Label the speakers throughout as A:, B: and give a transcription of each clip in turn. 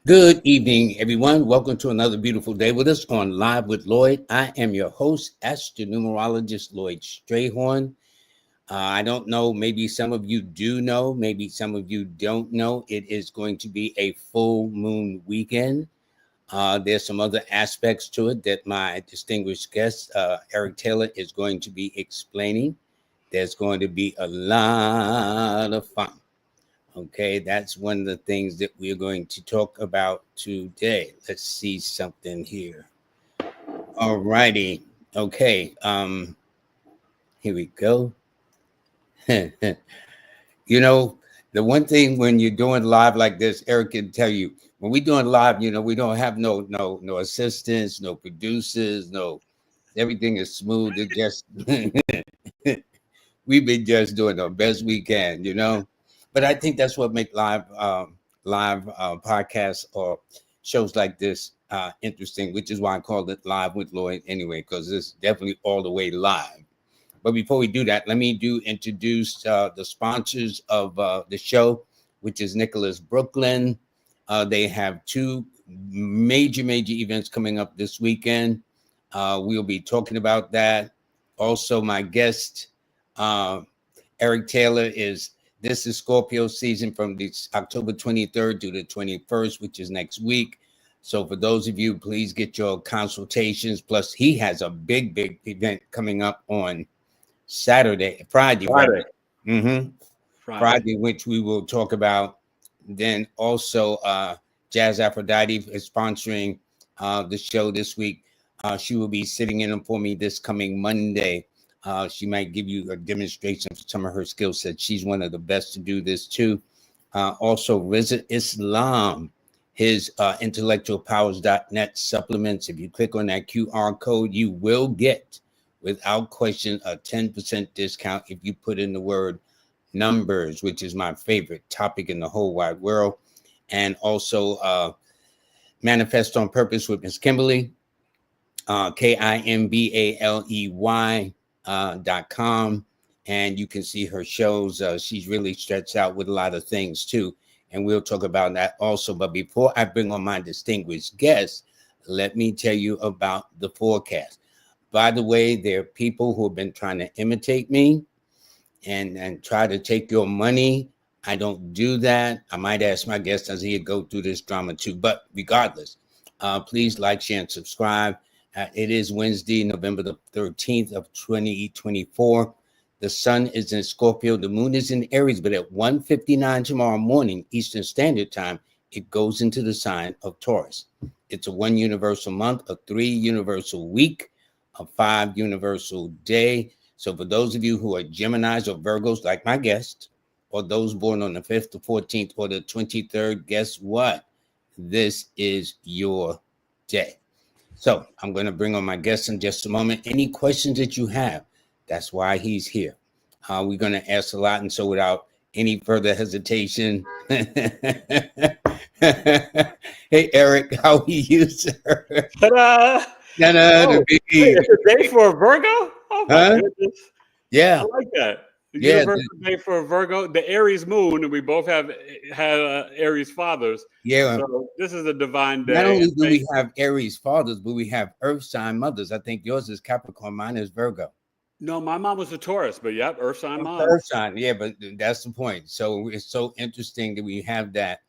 A: Good evening, everyone. Welcome to another beautiful day with us on Live with Lloyd. I am your host, astronumerologist Lloyd Strayhorn. I don't know, maybe some of you do know, maybe some of you don't know. It is going to be a full moon weekend. There's some other aspects to it that my distinguished guest, Eric Taylor, is going to be explaining. There's going to be a lot of fun. Okay, that's one of the things that we're going to talk about today. Let's see something here. All righty. Okay, here we go. You know, the one thing when you're doing live like this, Eric can tell you, when we're doing live, we don't have no assistants, no producers, no everything is smooth. It just we've been just doing the best we can. But I think that's what make live podcasts or shows like this interesting, which is why I called it Live with Lloyd anyway, because it's definitely all the way live. But before we do that, let me introduce the sponsors of the show, which is Nicholas Brooklyn. They have two major events coming up this weekend. We'll be talking about that. Also, my guest, uh, Eric Taylor, this is Scorpio season from this October 23rd to the 21st, which is next week. So for those of you, please get your consultations. Plus, he has a big event coming up on Friday. Mm-hmm. Friday, which we will talk about. Then also, Jazz Aphrodite is sponsoring the show this week. She will be sitting in for me this coming Monday. She might give you a demonstration of some of her skill sets. She's one of the best to do this too. Also, Riza Islam, his intellectualpowers.net supplements. If you click on that QR code, you will get, without question, a 10% discount if you put in the word numbers, which is my favorite topic in the whole wide world. And also Manifest on Purpose with Miss Kimberly, KIMBALEY.com. And you can see her shows. She's really stretched out with a lot of things too. And we'll talk about that also. But before I bring on my distinguished guest, let me tell you about the forecast. By the way, there are people who have been trying to imitate me and try to take your money. I don't do that. I might ask my guest as he go through this drama too. But regardless, please like, share, and subscribe. It is Wednesday, November the 13th of 2024. The sun is in Scorpio. The moon is in Aries, but at 1:59 tomorrow morning, Eastern Standard Time, it goes into the sign of Taurus. It's a 1 universal month, a 3 universal week, a 5 universal day. So for those of you who are Geminis or Virgos, like my guest, or those born on the 5th, the 14th, or the 23rd, guess what? This is your day. So I'm going to bring on my guest in just a moment. Any questions that you have, that's why he's here. We're going to ask a lot. And so without any further hesitation, hey, Eric, how are you, sir?
B: Ta-da! Oh, it's a day for a Virgo? Oh, my goodness.
A: Yeah.
B: I like that. The
A: Yeah,
B: universal day for a Virgo, the Aries moon, and we both had Aries fathers.
A: Yeah.
B: So this is a divine day.
A: Not only do we have Aries fathers, but we have Earth sign mothers. I think yours is Capricorn, mine is Virgo.
B: No, my mom was a Taurus, but yep, Earth sign mom.
A: Earth sign, yeah, but that's the point. So it's so interesting that we have that.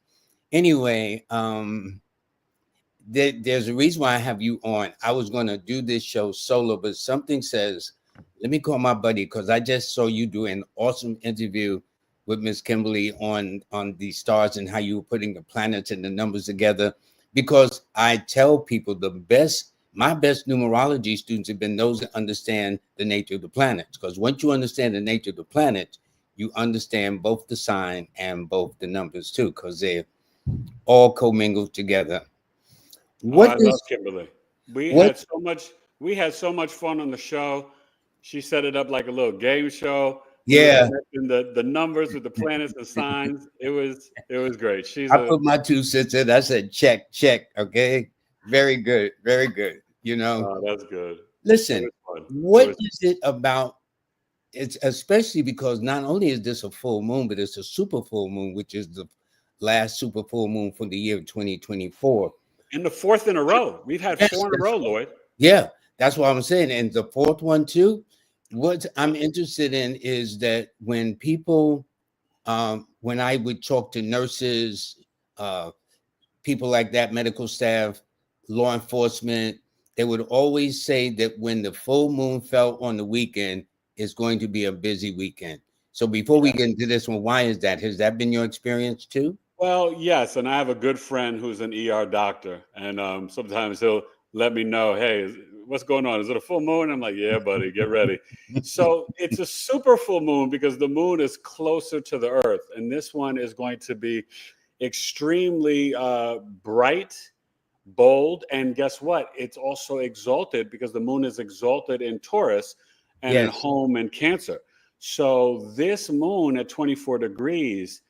A: Anyway, there's a reason why I have you on. I was going to do this show solo, but something says, let me call my buddy, because I just saw you do an awesome interview with Miss Kimberly on the stars and how you were putting the planets and the numbers together. Because I tell people my best numerology students have been those that understand the nature of the planets. Because once you understand the nature of the planets, you understand both the sign and both the numbers too, because they're all commingled together.
B: I love Kimberly. We had so much fun on the show. She set it up like a little game show.
A: Yeah.
B: The numbers with the planets and signs. It was great.
A: I put my 2 cents in. I said, check. Okay. Very good.
B: Oh, that's good.
A: Listen, what is it about? It's especially because not only is this a full moon, but it's a super full moon, which is the last super full moon for the year 2024.
B: And the fourth in a row. We've had 4 in a row, Lloyd.
A: Yeah, that's what I'm saying. And the fourth one too. What I'm interested in is that when people, when I would talk to nurses, people like that, medical staff, law enforcement, they would always say that when the full moon fell on the weekend, it's going to be a busy weekend. So before we get into this one, why is that? Has that been your experience too?
B: Well, yes, and I have a good friend who's an ER doctor, and sometimes he'll let me know, hey, what's going on? Is it a full moon? I'm like, yeah, buddy, get ready. So it's a super full moon because the moon is closer to the earth, and this one is going to be extremely bright, bold, and guess what? It's also exalted because the moon is exalted in Taurus and in home in Cancer. So this moon at 24 degrees,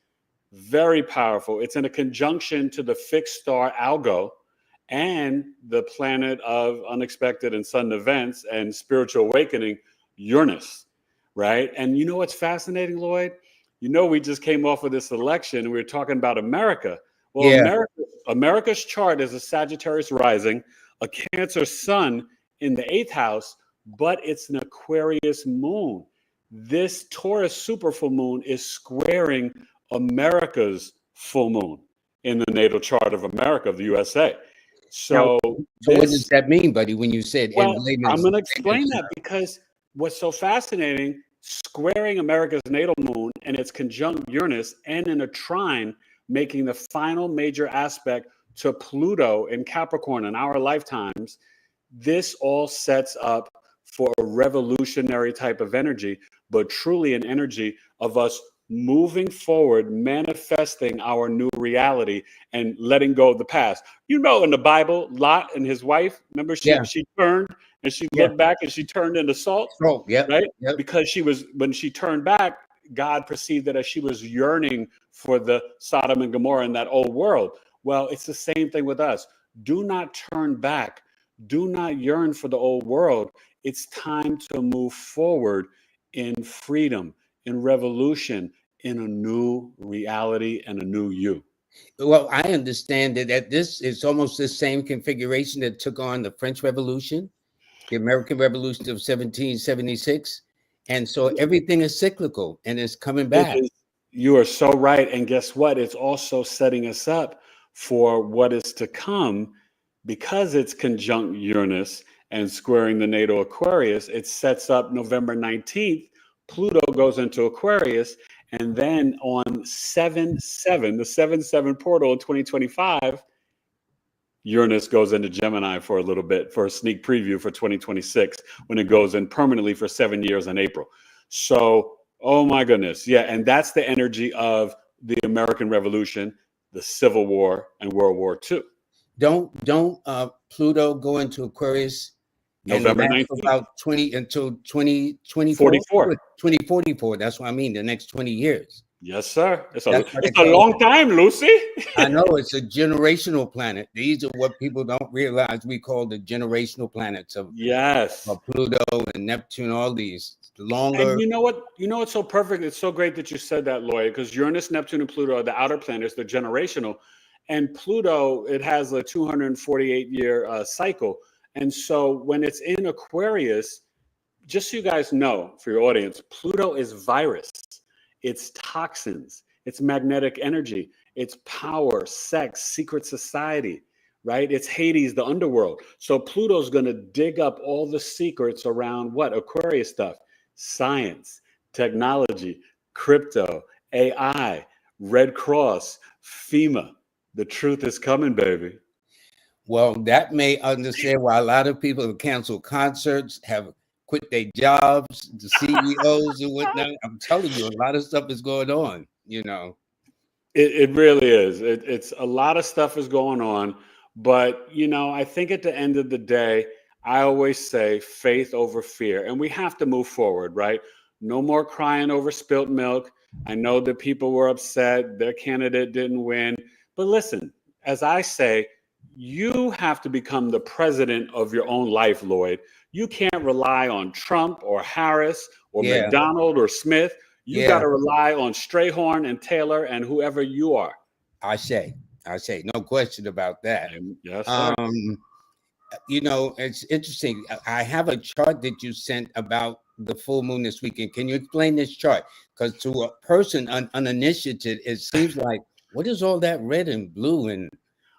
B: very powerful. It's in a conjunction to the fixed star Algol and the planet of unexpected and sudden events and spiritual awakening, Uranus, right? And you know what's fascinating, Lloyd? You know, we just came off of this election and we were talking about America. Well, America's chart is a Sagittarius rising, a Cancer sun in the 8th house, but it's an Aquarius moon. This Taurus super full moon is squaring America's full moon in the natal chart of America, of the USA. So
A: what does that mean, buddy, when you said
B: I'm going to explain that because what's so fascinating, squaring America's natal moon and its conjunct Uranus and in a trine, making the final major aspect to Pluto in Capricorn in our lifetimes, this all sets up for a revolutionary type of energy, but truly an energy of us moving forward, manifesting our new reality and letting go of the past. You know, in the Bible, Lot and his wife, remember she turned and she looked back and she turned into salt, right? Because when she turned back, God perceived that as she was yearning for the Sodom and Gomorrah in that old world. Well, it's the same thing with us. Do not turn back. Do not yearn for the old world. It's time to move forward in freedom, in revolution, in a new reality and a new you.
A: Well, I understand that this is almost the same configuration that took on the French Revolution, the American Revolution of 1776. And so everything is cyclical and it's coming back.
B: You are so right. And guess what? It's also setting us up for what is to come because it's conjunct Uranus and squaring the natal Aquarius. It sets up November 19th. Pluto goes into Aquarius. And then on 7/7, the 7/7 portal in 2025, Uranus goes into Gemini for a little bit, for a sneak preview for 2026, when it goes in permanently for 7 years in April. So, oh my goodness. Yeah. And that's the energy of the American Revolution, the Civil War, and World War II.
A: Don't Pluto go into Aquarius
B: November 19th.
A: About 2044. That's what I mean. The next 20 years.
B: Yes, sir. It's a long time, Lucy.
A: I know it's a generational planet. These are what people don't realize. We call the generational planets of Pluto and Neptune. All these longer.
B: And you know what? You know what's so perfect? It's so great that you said that, Lloyd, because Uranus, Neptune, and Pluto are the outer planets. They're generational, and Pluto, it has a 248-year cycle. And so when it's in Aquarius, just so you guys know, for your audience, Pluto is virus, it's toxins, it's magnetic energy, it's power, sex, secret society, right? It's Hades, the underworld. So Pluto's going to dig up all the secrets around what? Aquarius stuff, science, technology, crypto, AI, Red Cross, FEMA. The truth is coming, baby.
A: Well, that may understand why a lot of people have canceled concerts, have quit their jobs, the CEOs and whatnot. I'm telling you, a lot of stuff is going on, you know.
B: It really is. It's a lot of stuff is going on. But, you know, I think at the end of the day, I always say faith over fear. And we have to move forward, right? No more crying over spilt milk. I know that people were upset. Their candidate didn't win. But listen, as I say, you have to become the president of your own life, Lloyd. You can't rely on Trump or Harris or McDonald or Smith. You got to rely on Strayhorn and Taylor and whoever you are.
A: I say, no question about that.
B: Yes, sir.
A: You know, it's interesting. I have a chart that you sent about the full moon this weekend. Can you explain this chart? Because to a person uninitiated, it seems like, what is all that red and blue and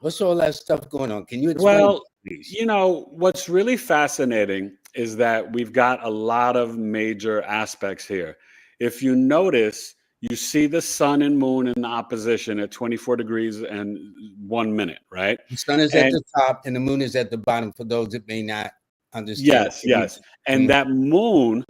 A: what's all that stuff going on? Can you explain,
B: Well,
A: please?
B: you know, what's really fascinating is that we've got a lot of major aspects here. If you notice, you see the sun and moon in opposition at 24 degrees and 1 minute, right?
A: The sun is at
B: And
A: the top and the moon is at the bottom for those that may not understand.
B: yes, yes. And that moon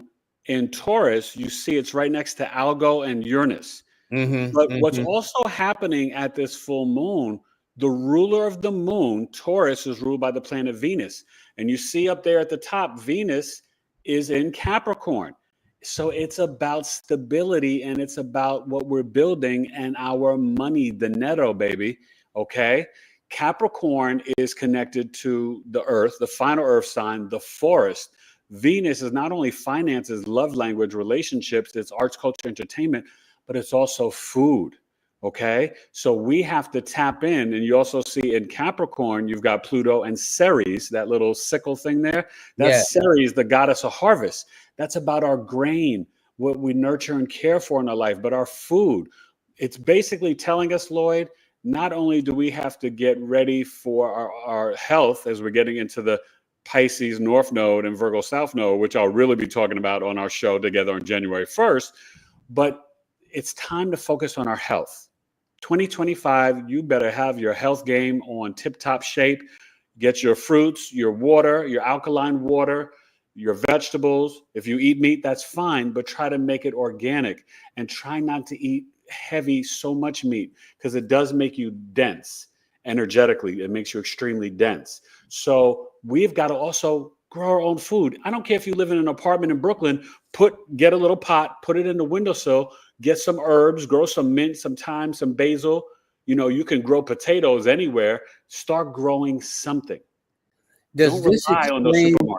B: in Taurus, you see it's right next to Algo and Uranus. But what's also happening at this full moon, the ruler of the moon, Taurus, is ruled by the planet Venus. And you see up there at the top, Venus is in Capricorn. So it's about stability and it's about what we're building and our money, the netto, baby. Okay. Capricorn is connected to the earth, the final earth sign, the forest. Venus is not only finances, love language, relationships, it's arts, culture, entertainment, but it's also food. Okay. So we have to tap in. And you also see in Capricorn, you've got Pluto and Ceres, that little sickle thing there. That's Ceres, the goddess of harvest. That's about our grain, what we nurture and care for in our life, but our food. It's basically telling us, Lloyd, not only do we have to get ready for our health as we're getting into the Pisces North Node and Virgo South Node, which I'll really be talking about on our show together on January 1st, but it's time to focus on our health. 2025, you better have your health game on tip-top shape. Get your fruits, your water, your alkaline water, your vegetables. If you eat meat, that's fine, but try to make it organic and try not to eat heavy, so much meat, because it does make you dense energetically. It makes you extremely dense. So we've got to also grow our own food. I don't care if you live in an apartment in Brooklyn, get a little pot, put it in the windowsill, get some herbs, grow some mint, some thyme, some basil. You know, you can grow potatoes anywhere. Start growing something. Don't rely on those supermarkets.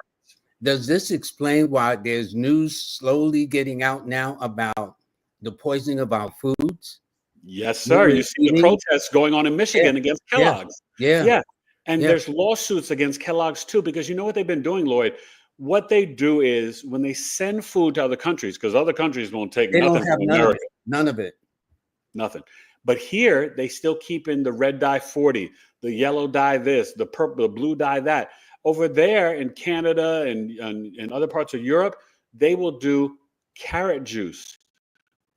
A: Does this explain why there's news slowly getting out now about the poisoning of our foods?
B: Yes, sir. You see the protests going on in Michigan against Kellogg's.
A: Yeah.
B: And there's lawsuits against Kellogg's too, because you know what they've been doing, Lloyd? What they do is when they send food to other countries, because other countries won't take nothing from America.
A: None of it.
B: Nothing. But here they still keep in the red dye 40, the yellow dye this, the purple, the blue dye that. Over there in Canada and other parts of Europe, they will do carrot juice,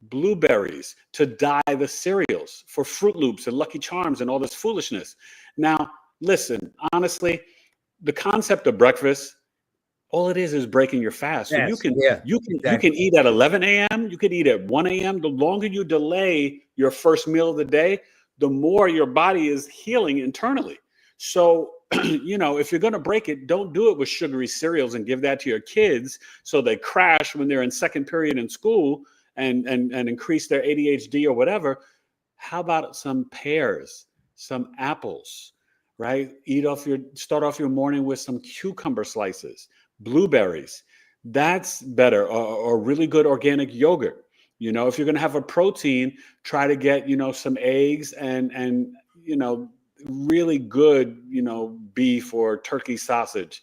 B: blueberries to dye the cereals for Fruit Loops and Lucky Charms and all this foolishness. Now, listen, honestly, the concept of breakfast, all it is breaking your fast. So you can eat at 11 a.m. You can eat at 1 a.m. The longer you delay your first meal of the day, the more your body is healing internally. So, you know, if you're going to break it, don't do it with sugary cereals and give that to your kids so they crash when they're in second period in school and increase their ADHD or whatever. How about some pears, some apples, right? Start off your morning with some cucumber slices, blueberries. That's better. Or really good organic yogurt. You know, if you're going to have a protein, try to get, you know, some eggs and you know, really good, you know, beef or turkey sausage.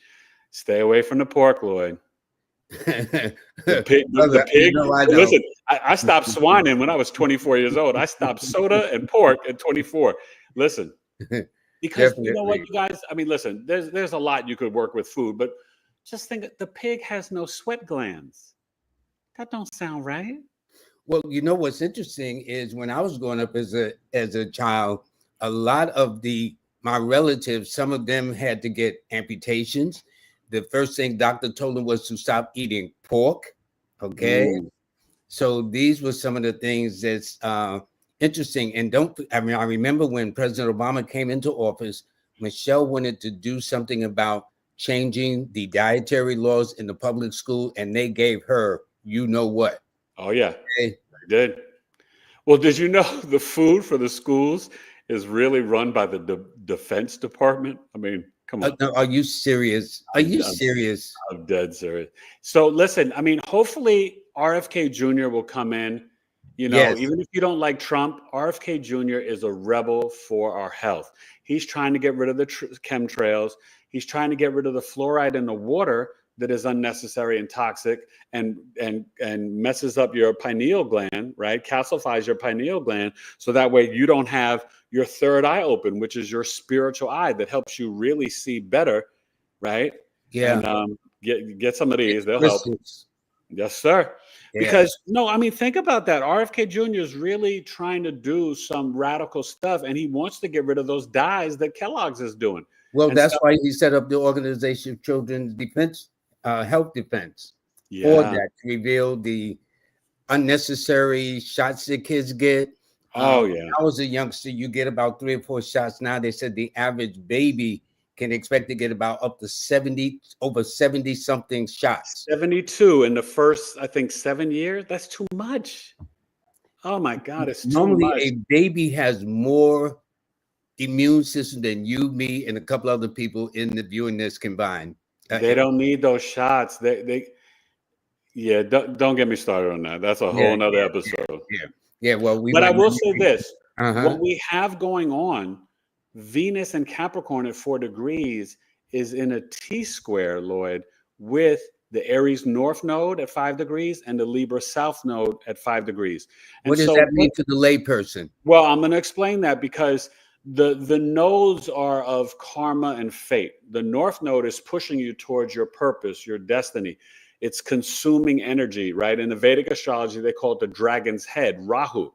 B: Stay away from the pork, Lloyd. The pig. You know, listen, I stopped swining when I was 24 years old. I stopped soda and pork at 24. Listen, because you know what, you guys, I mean, listen, there's a lot you could work with food, but just think the pig has no sweat glands. That don't sound right.
A: Well, you know what's interesting is when I was growing up as a child, a lot of my relatives, some of them had to get amputations. The first thing doctor told them was to stop eating pork. Okay. So these were some of the things that's interesting. And I remember when President Obama came into office, Michelle wanted to do something about changing the dietary laws in the public school, and they gave her, you know what?
B: Oh, yeah, they did. Well, did you know the food for the schools is really run by the Defense Department? I mean, come on.
A: Are you serious? Serious?
B: I'm dead serious. So listen, I mean, hopefully RFK Jr. will come in You know,
A: Yes.
B: even if you don't like Trump, RFK Jr. is a rebel for our health. He's trying to get rid of the chemtrails. He's trying to get rid of the fluoride in the water that is unnecessary and toxic and messes up your pineal gland, right? Calcifies your pineal gland, so that way you don't have your third eye open, which is your spiritual eye that helps you really see better, right? And
A: Yeah.
B: get some of
A: Get
B: these; they'll help.
A: crystals.
B: Yes, sir.
A: Yeah.
B: Because no, I mean, think about that. RFK Jr. is really trying to do some radical stuff, and he wants to get rid of those dyes that Kellogg's is doing.
A: Well,
B: And
A: that's
B: stuff.
A: why he set up the Organization of Children's Defense, Health Defense, for
B: Yeah.
A: that, to reveal the unnecessary shots that kids get.
B: Oh,
A: When
B: yeah.
A: I was a youngster, you get about 3 or 4 shots. Now they said the average baby can expect to get about up to 70, over 70 something shots.
B: 72 in the first, I think, 7 years. That's too much. Oh my God, it's too
A: Normally,
B: much.
A: a baby has more immune system than you, me, and a couple other people in the viewing this combined.
B: They don't need those shots. Yeah, don't get me started on that. That's a
A: Yeah,
B: whole nother
A: yeah,
B: episode.
A: yeah, yeah. Well, we
B: But I
A: might
B: will
A: not
B: say
A: be.
B: this,
A: Uh-huh.
B: what we have going on, Venus and Capricorn at 4 degrees is in a T-square, Lloyd, with the Aries North Node at 5 degrees and the Libra South Node at 5 degrees. And
A: What does
B: so
A: that mean for the layperson?
B: well, I'm going to explain that because the nodes are of karma and fate. The North Node is pushing you towards your purpose, your destiny. It's consuming energy, right? In the Vedic astrology, they call it the dragon's head, Rahu,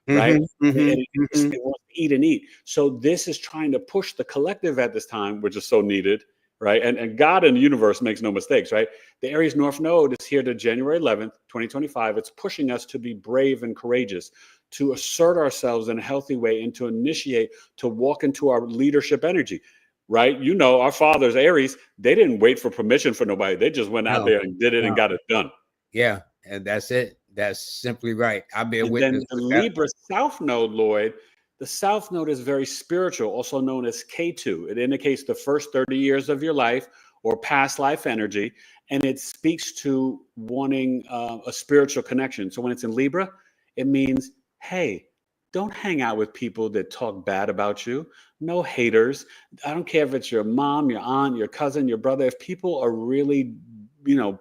B: right?
A: Mhm, mhm, mhm.
B: It wants to eat and eat. So this is trying to push the collective at this time, which is so needed, right? And God and the universe makes no mistakes, right? The Aries North Node is here to January 11th, 2025. It's pushing us to be brave and courageous, to assert ourselves in a healthy way, and to initiate, to walk into our leadership energy, right? You know, our fathers, Aries, they didn't wait for permission for nobody. They just went out
A: No,
B: there and did it and
A: no.
B: got it done.
A: Yeah, and that's it. That's simply right. I'll be a
B: And then
A: witness
B: the
A: with that.
B: Libra South Node, Lloyd, the South Node is very spiritual, also known as K2. It indicates the first 30 years of your life or past life energy, and it speaks to wanting a spiritual connection. So when it's in Libra, it means, hey, don't hang out with people that talk bad about you. No haters. I don't care if it's your mom, your aunt, your cousin, your brother. If people are really,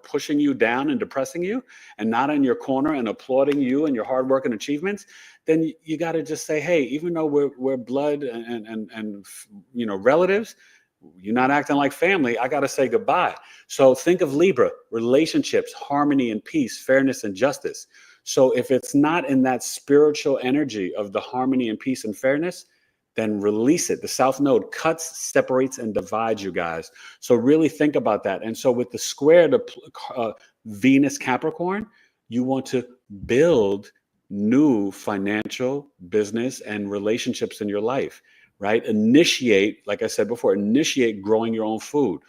B: pushing you down and depressing you and not in your corner and applauding you and your hard work and achievements, then you got to just say, hey, even though we're blood and relatives, you're not acting like family. I got to say goodbye. So think of Libra, relationships, harmony and peace, fairness and justice. So if it's not in that spiritual energy of the harmony and peace and fairness, then release it. The South Node cuts, separates, and divides you guys. So really think about that. And so with the square to Venus Capricorn, you want to build new financial, business, and relationships in your life, right? Initiate, like I said before, initiate growing your own food.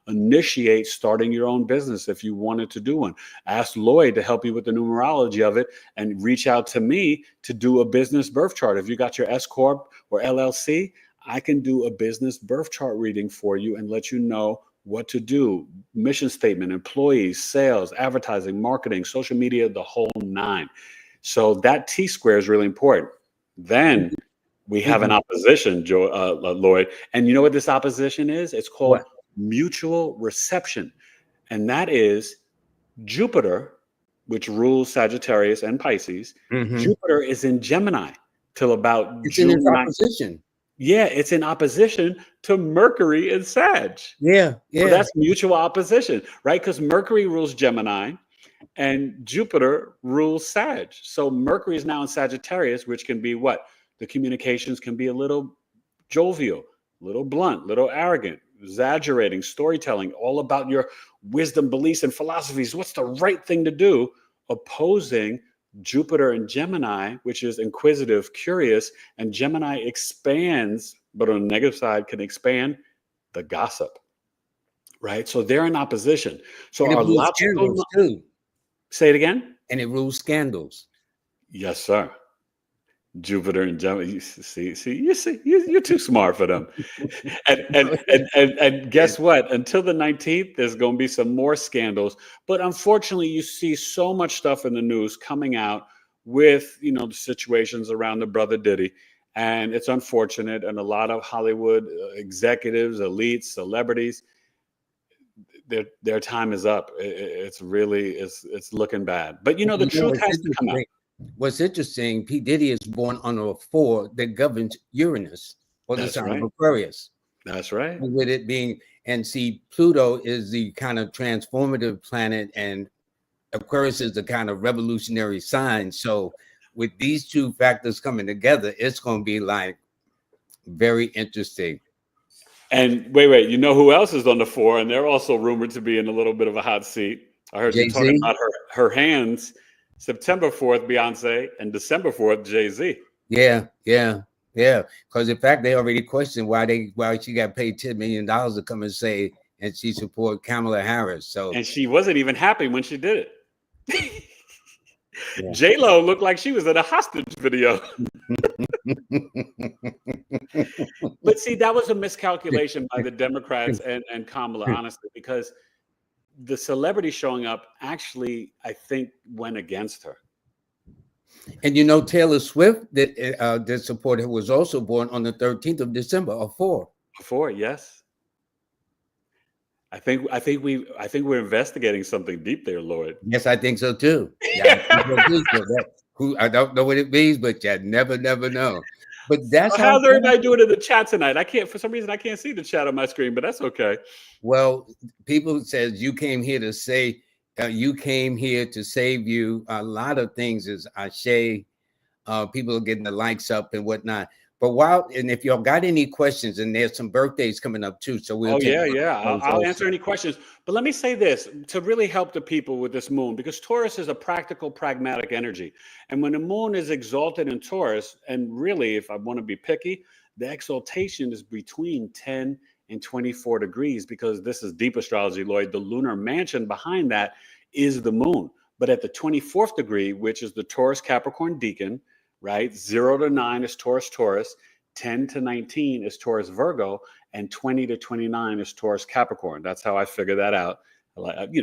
B: Initiate starting your own business if you wanted to do one. Ask Lloyd to help you with the numerology of it, and reach out to me to do a business birth chart. If you got your S Corp or LLC, I can do a business birth chart reading for you and let you know what to do. Mission statement, employees, sales, advertising, marketing, social media, the whole nine. So that T square is really important. Then we have an
A: Mhm.
B: opposition, Lloyd. And you know what this opposition is? It's called
A: What?
B: mutual reception. And that is Jupiter, which rules Sagittarius and Pisces.
A: Mhm.
B: Jupiter is in Gemini till about
A: It's in
B: June
A: its
B: 9th.
A: opposition.
B: Yeah, it's in opposition to Mercury in Sag.
A: Yeah,
B: So
A: yeah.
B: that's mutual opposition, right? Because Mercury rules Gemini and Jupiter rules Sag. So Mercury is now in Sagittarius, which can be what? The communications can be a little jovial, little blunt, little arrogant, exaggerating, storytelling, all about your wisdom, beliefs, and philosophies. What's the right thing to do? Opposing Jupiter and Gemini, which is inquisitive, curious, and Gemini expands, but on the negative side can expand the gossip, right? So they're in opposition. So
A: And it
B: our
A: rules
B: logical,
A: scandals too.
B: say it again.
A: And it rules scandals.
B: Yes, sir. Jupiter and Gemini. You're too smart for them. And guess what? Until the 19th, there's going to be some more scandals. But unfortunately, you see so much stuff in the news coming out with, the situations around the brother Diddy. And it's unfortunate. And a lot of Hollywood executives, elites, celebrities, their time is up. It's really, it's looking bad. But, the truth has to come out.
A: What's interesting, P. Diddy is born on a 4 that governs Uranus, or the sign of Aquarius.
B: That's right.
A: With it being, and see, Pluto is the kind of transformative planet, and Aquarius is the kind of revolutionary sign. So with these two factors coming together, it's going to be like very interesting.
B: And wait, you know who else is on the 4? And they're also rumored to be in a little bit of a hot seat. I heard you talking about her hands. September 4th, Beyonce, and December 4th, Jay-Z.
A: Yeah. Because in fact, they already questioned why she got paid $10 million to come and say, and she support Kamala Harris.
B: And she wasn't even happy when she did it. Yeah. J-Lo looked like she was in a hostage video. But see, that was a miscalculation by the Democrats and Kamala, honestly, because the celebrity showing up actually, I think, went against her.
A: And Taylor Swift that support her was also born on the 13th of December, a 4.
B: A 4, yes. I think we're investigating something deep there, Lloyd.
A: Yes, I think so too. Yeah, I don't know what it means, but you never know. But that's
B: how's everybody doing in the chat tonight? For some reason I can't see the chat on my screen, but that's okay.
A: Well, people says you came here to say you came here to save you. A lot of things is Ashe. People are getting the likes up and whatnot. But if y'all got any questions, and there's some birthdays coming up too, so we'll
B: I'll answer any questions. But let me say this to really help the people with this moon, because Taurus is a practical, pragmatic energy. And when the moon is exalted in Taurus, and really, if I want to be picky, the exaltation is between 10 and 24 degrees, because this is deep astrology, Lloyd. The lunar mansion behind that is the moon. But at the 24th degree, which is the Taurus Capricorn Deacon, right? 0 to 9 is Taurus, 10 to 19 is Taurus Virgo, and 20 to 29 is Taurus Capricorn. That's how I figure that out.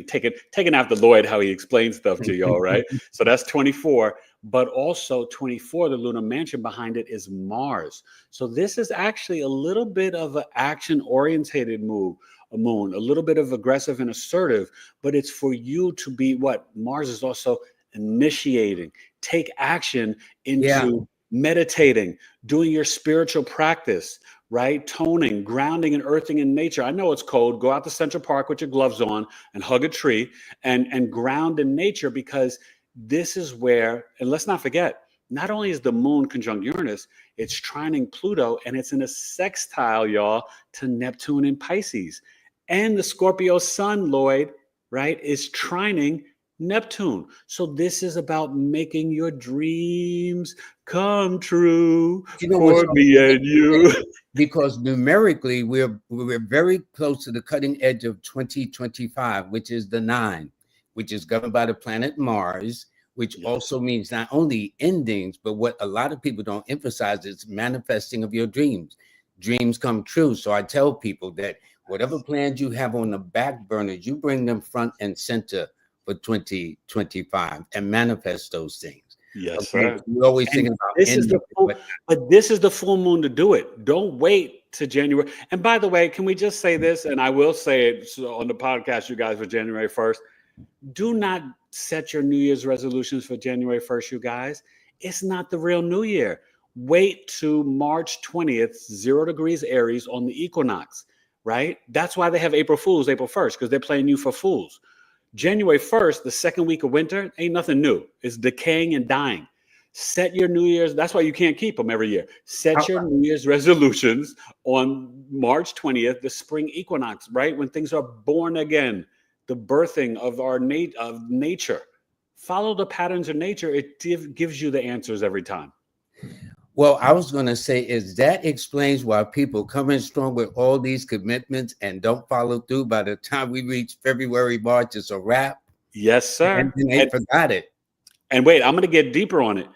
B: Taking after Lloyd, how he explains stuff to y'all, right? So that's 24, but also 24, the lunar mansion behind it is Mars. So this is actually a little bit of an action-orientated moon, a little bit of aggressive and assertive, but it's for you to be what? Mars is also initiating, take action into meditating, doing your spiritual practice, right? Toning, grounding, and earthing in nature. I know it's cold. Go out to Central Park with your gloves on and hug a tree and ground in nature, because this is where, and let's not forget, not only is the moon conjunct Uranus, it's trining Pluto, and it's in a sextile, y'all, to Neptune in Pisces. And the Scorpio sun, Lloyd, right, is trining Neptune. So this is about making your dreams come true for me and you.
A: Because numerically, we're very close to the cutting edge of 2025, which is the 9, which is governed by the planet Mars, which also means not only endings, but what a lot of people don't emphasize is manifesting of your dreams. Dreams come true. So I tell people that whatever plans you have on the back burners, you bring them front and center for 2025 and manifest those things.
B: Yes, sir.
A: We always think about
B: this but this is the full moon to do it. Don't wait to January. And by the way, can we just say this? And I will say it on the podcast, you guys, for January 1st. Do not set your New Year's resolutions for January 1st, you guys. It's not the real New Year. Wait to March 20th, 0 degrees Aries on the equinox, right? That's why they have April Fools, April 1st, because they're playing you for fools. January 1st, the second week of winter, ain't nothing new. It's decaying and dying. Set your New Year's. That's why you can't keep them every year. Set your New Year's resolutions on March 20th, the spring equinox, right? When things are born again, the birthing of our of nature. Follow the patterns of nature. It gives you the answers every time.
A: Well, I was going to say is that explains why people come in strong with all these commitments and don't follow through. By the time we reach February, March, it's a wrap.
B: Yes, sir.
A: And they forgot it.
B: And wait, I'm going to get deeper on it.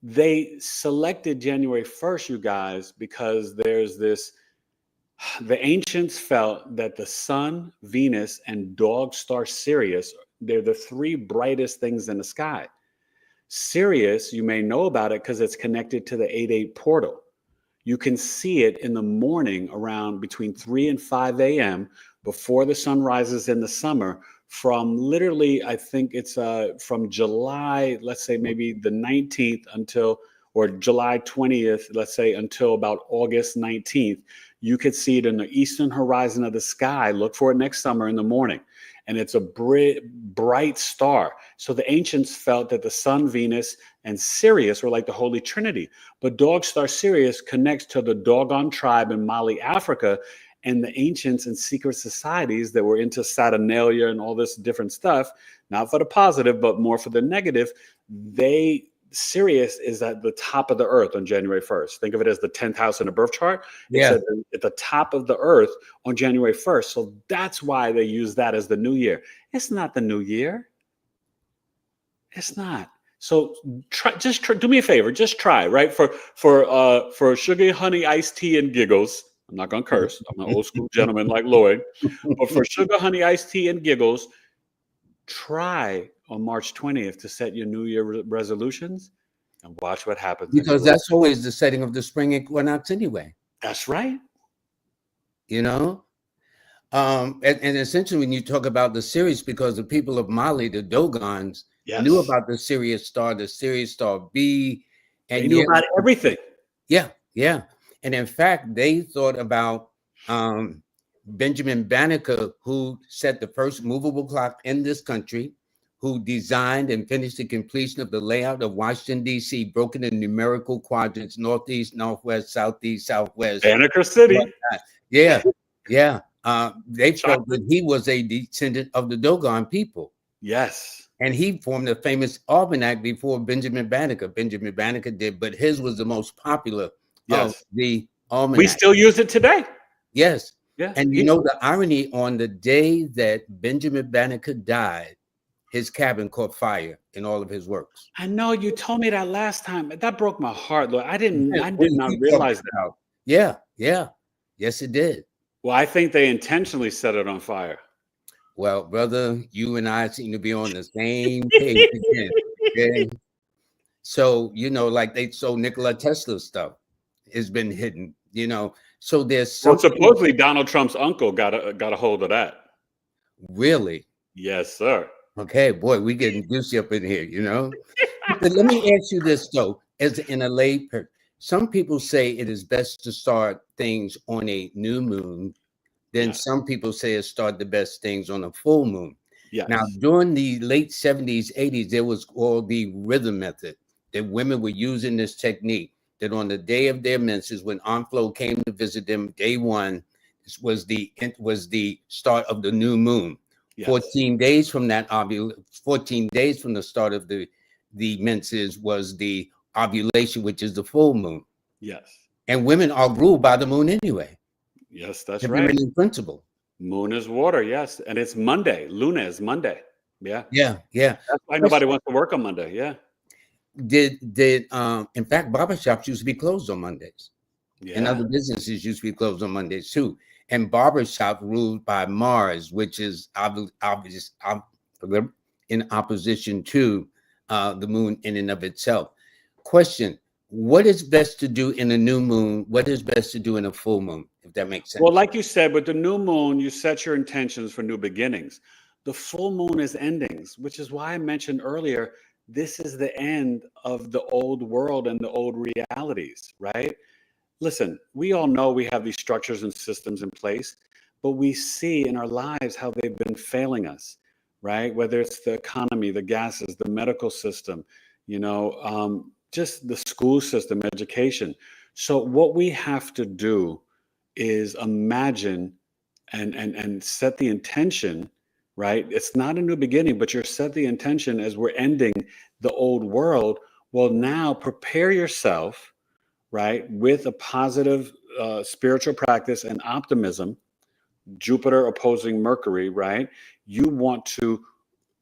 B: They selected January 1st, you guys, because there's this, the ancients felt that the sun, Venus, and dog star Sirius, they're the 3 brightest things in the sky. Sirius, you may know about it because it's connected to the 8-8 portal. You can see it in the morning around between 3 and 5 a.m. before the sun rises in the summer, from literally, I think it's from July, let's say maybe the 19th until, or July 20th, let's say until about August 19th. You could see it in the eastern horizon of the sky. Look for it next summer in the morning. And it's a bright star. So the ancients felt that the sun, Venus, and Sirius were like the Holy Trinity. But dog star Sirius connects to the Dogon tribe in Mali, Africa, and the ancients and secret societies that were into Saturnalia and all this different stuff, not for the positive, but more for the negative. Sirius is at the top of the earth on January 1st. Think of it as the 10th house in a birth chart.
A: Yeah.
B: It's at the top of the earth on January 1st. So that's why they use that as the new year. It's not the new year. It's not. So do me a favor. Just try, right? For sugar, honey, iced tea, and giggles. I'm not going to curse. I'm an old school gentleman like Lloyd. But for sugar, honey, iced tea, and giggles, try on March 20th to set your New Year resolutions and watch what happens.
A: Because that's always the setting of the spring equinox anyway.
B: That's right.
A: You know? And essentially when you talk about the Sirius, because the people of Mali, the Dogons, knew about the Sirius star B. And
B: they knew about everything.
A: Yeah, yeah. And in fact, they thought about Benjamin Banneker, who set the first movable clock in this country, who designed and finished the completion of the layout of Washington, D.C., broken in numerical quadrants, northeast, northwest, southeast, southwest.
B: Banneker City.
A: Yeah, yeah. They felt that he was a descendant of the Dogon people.
B: Yes.
A: And he formed the famous almanac before Benjamin Banneker. Benjamin Banneker did, but his was the most popular of the almanac.
B: We still use it today.
A: Yes.
B: Yeah.
A: And you know the irony, on the day that Benjamin Banneker died, his cabin caught fire in all of his works.
B: I know you told me that last time. That broke my heart, Lord. I did not realize that.
A: Yeah, yeah. Yes, it did.
B: Well, I think they intentionally set it on fire.
A: Well, brother, you and I seem to be on the same page again. Okay? So, you know, like Nikola Tesla stuff has been hidden, you know. So there's something.
B: Well, supposedly Donald Trump's uncle got a hold of that.
A: Really?
B: Yes, sir.
A: Okay, boy, we getting juicy up in here, you know. But let me ask you this though, as in a lay person, some people say it is best to start things on a new moon. Then some people say it start the best things on a full moon.
B: Yes.
A: Now, during the late 70s, 80s, there was called the rhythm method, that women were using this technique, that on the day of their menses, when Onflo came to visit them, day one, this was the start of the new moon. Yes. 14 days from that 14 days from the start of the menses was the ovulation, which is the full moon.
B: Yes.
A: And women are ruled by the moon anyway.
B: Yes, that's right.
A: In principle.
B: Moon is water, yes. And it's Monday. Luna is Monday. Yeah.
A: Yeah, yeah.
B: That's why nobody wants to work on Monday. Yeah.
A: In fact, barbershops used to be closed on Mondays. Yeah. And other businesses used to be closed on Mondays too. And barbershop ruled by Mars, which is obvious in opposition to the moon in and of itself. Question: what is best to do in a new moon? What is best to do in a full moon, if that makes sense?
B: Well, like you said, with the new moon, you set your intentions for new beginnings. The full moon is endings, which is why I mentioned earlier, this is the end of the old world and the old realities, right? Listen, we all know we have these structures and systems in place, but we see in our lives how they've been failing us, right? Whether it's the economy, the gases, the medical system, you know, just the school system, education. So what we have to do is imagine and set the intention, right? It's not a new beginning, but you're set the intention as we're ending the old world. Well, now prepare yourself, right, with a positive spiritual practice and optimism. Jupiter opposing Mercury, right? You want to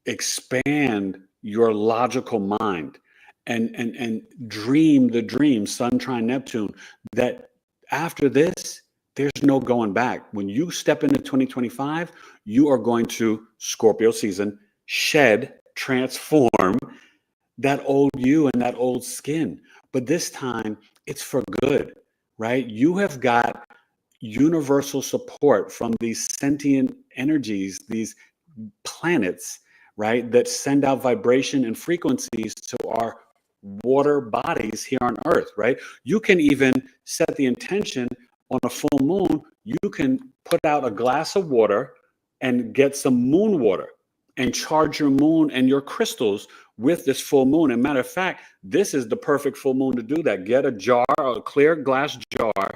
B: expand your logical mind and dream the dream, Sun trine Neptune, that after this, there's no going back. When you step into 2025, you are going to, Scorpio season, shed, transform, that old you and that old skin. But this time it's for good, right? You have got universal support from these sentient energies, these planets, right, that send out vibration and frequencies to our water bodies here on Earth, right? You can even set the intention on a full moon. You can put out a glass of water and get some moon water and charge your moon and your crystals with this full moon. And matter of fact, this is the perfect full moon to do that. Get a jar, a clear glass jar,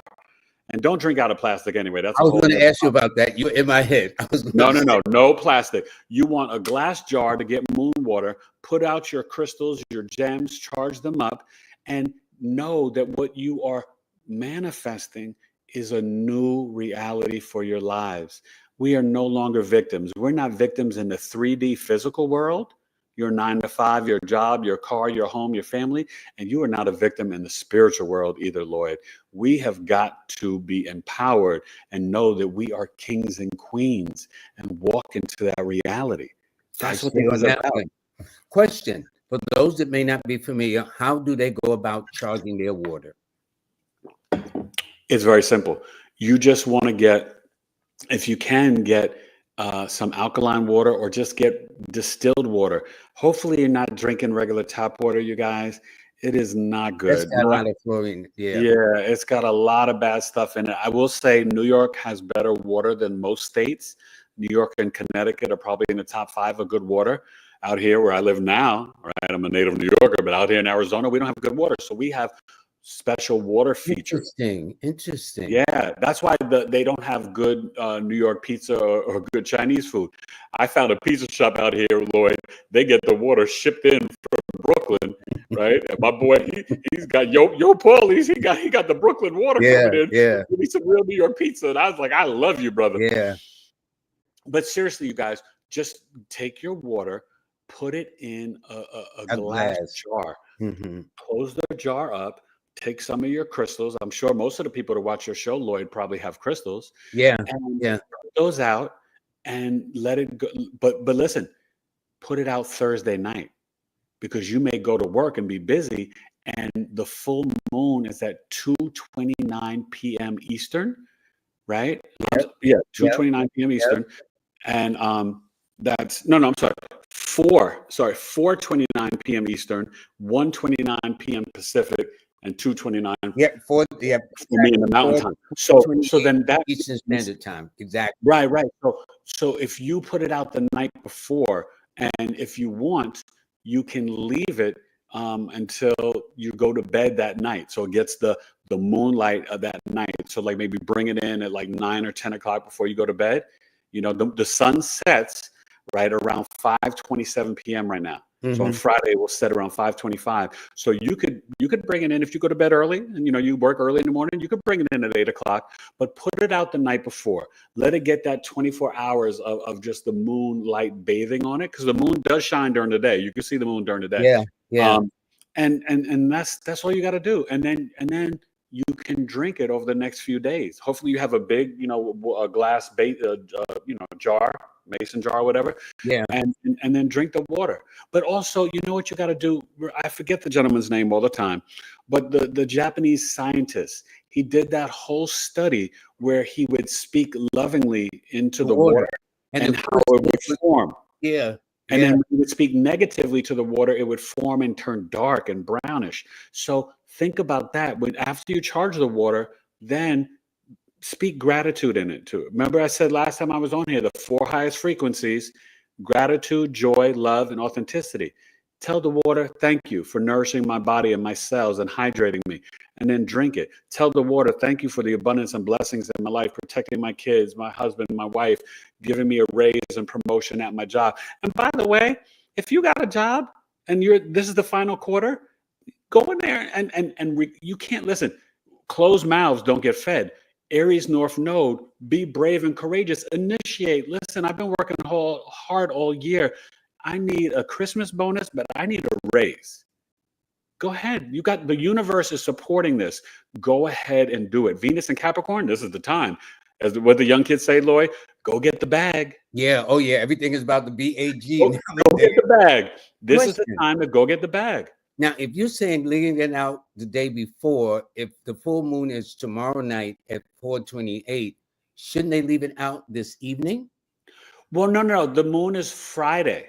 B: and don't drink out of plastic anyway. That's
A: I
B: a
A: was
B: whole
A: going to
B: nother
A: ask you about that. You in my head. I was gonna say,
B: no plastic. You want a glass jar to get moon water, put out your crystals, your gems, charge them up, and know that what you are manifesting is a new reality for your lives. We are no longer victims. We're not victims in the 3D physical world, your 9 to 5, your job, your car, your home, your family, and you are not a victim in the spiritual world either, Lloyd. We have got to be empowered and know that we are kings and queens and walk into that reality. That's what
A: stay
B: it
A: on
B: is
A: that
B: about.
A: one. Question: for those that may not be familiar, how do they go about charging their water?
B: It's very simple. You just want to get, if you can get some alkaline water or just get distilled water. Hopefully you're not drinking regular tap water, you guys. It is not
A: That's
B: good.
A: got a lot of fluorine. Yeah.
B: Yeah, it's got a lot of bad stuff in it. I will say New York has better water than most states. New York and Connecticut are probably in the top 5 of good water. Out here where I live now, right? I'm a native New Yorker, but out here in Arizona, we don't have good water. So we have special water features.
A: Interesting.
B: Yeah, that's why they don't have good New York pizza or good Chinese food. I found a pizza shop out here, Lloyd. They get the water shipped in from Brooklyn, right? And my boy, he's got yo Paul, he got the Brooklyn water
A: Yeah,
B: coming in.
A: yeah,
B: Give me some real New York pizza, and I was like, I love you, brother.
A: yeah.
B: But seriously, you guys, just take your water, put it in a
A: A
B: glass
A: glass.
B: jar,
A: Mm-hmm.
B: close the jar up, take some of your crystals. I'm sure most of the people that watch your show, Lloyd, probably have crystals,
A: Yeah,
B: and
A: yeah.
B: put those out and let it go. But listen, put it out Thursday night because you may go to work and be busy, and the full moon is at 2:29 p.m. Eastern, right?
A: Yep,
B: Yeah,
A: yep,
B: 2:29 p.m.
A: yep.
B: Eastern. And that's no, I'm sorry, 4:29 p.m. Eastern, 1:29 p.m. Pacific, and 2:29
A: Yeah, for yeah,
B: for me in the mountain
A: for
B: time. So
A: 28
B: then that
A: Eastern Standard Time. Exactly.
B: right. So if you put it out the night before, and if you want, you can leave it until you go to bed that night. So it gets the moonlight of that night. So like maybe bring it in at like 9 or 10 o'clock before you go to bed. You know, the sun sets right around 5:27 p.m. right now. So on
A: Mm-hmm.
B: Friday it will set around 5:25. So you could bring it in if you go to bed early and you work early in the morning. You could bring it in at 8 o'clock, but put it out the night before. Let it get that 24 hours of just the moonlight bathing on it, because the moon does shine during the day. You can see the moon during the day.
A: Yeah, yeah.
B: And that's all you got to do. And then you can drink it over the next few days. Hopefully you have a big, a glass, jar, mason jar, whatever.
A: Yeah.
B: And then drink the water. But also, you know what you got to do? I forget the gentleman's name all the time, but the Japanese scientist, he did that whole study where he would speak lovingly into the water and how it would form.
A: Yeah.
B: And then when you would speak negatively to the water, it would form and turn dark and brownish. So think about that. When after you charge the water, then speak gratitude in it too. Remember I said last time I was on here, the 4 highest frequencies: gratitude, joy, love, and authenticity. Tell the water, thank you for nourishing my body and my cells and hydrating me, and then drink it. Tell the water, thank you for the abundance and blessings in my life, protecting my kids, my husband, my wife, giving me a raise and promotion at my job. And by the way, if you got a job and this is the final quarter, go in there and you can't listen. Closed mouths don't get fed. Aries North Node, be brave and courageous. Initiate. Listen, I've been working hard all year. I need a Christmas bonus, but I need a raise. Go ahead. You got the universe is supporting this. Go ahead and do it. Venus and Capricorn, this is the time. as what the young kids say, Lloyd, go get the bag.
A: Yeah. Oh, yeah. Everything is about the BAG
B: Go
A: nowadays.
B: get the bag. This is the
A: Question.
B: time to go get the bag.
A: Now, if you're saying leaving it out the day before, if the full moon is tomorrow night at 4:28, shouldn't they leave it out this evening?
B: Well, no. The moon is Friday.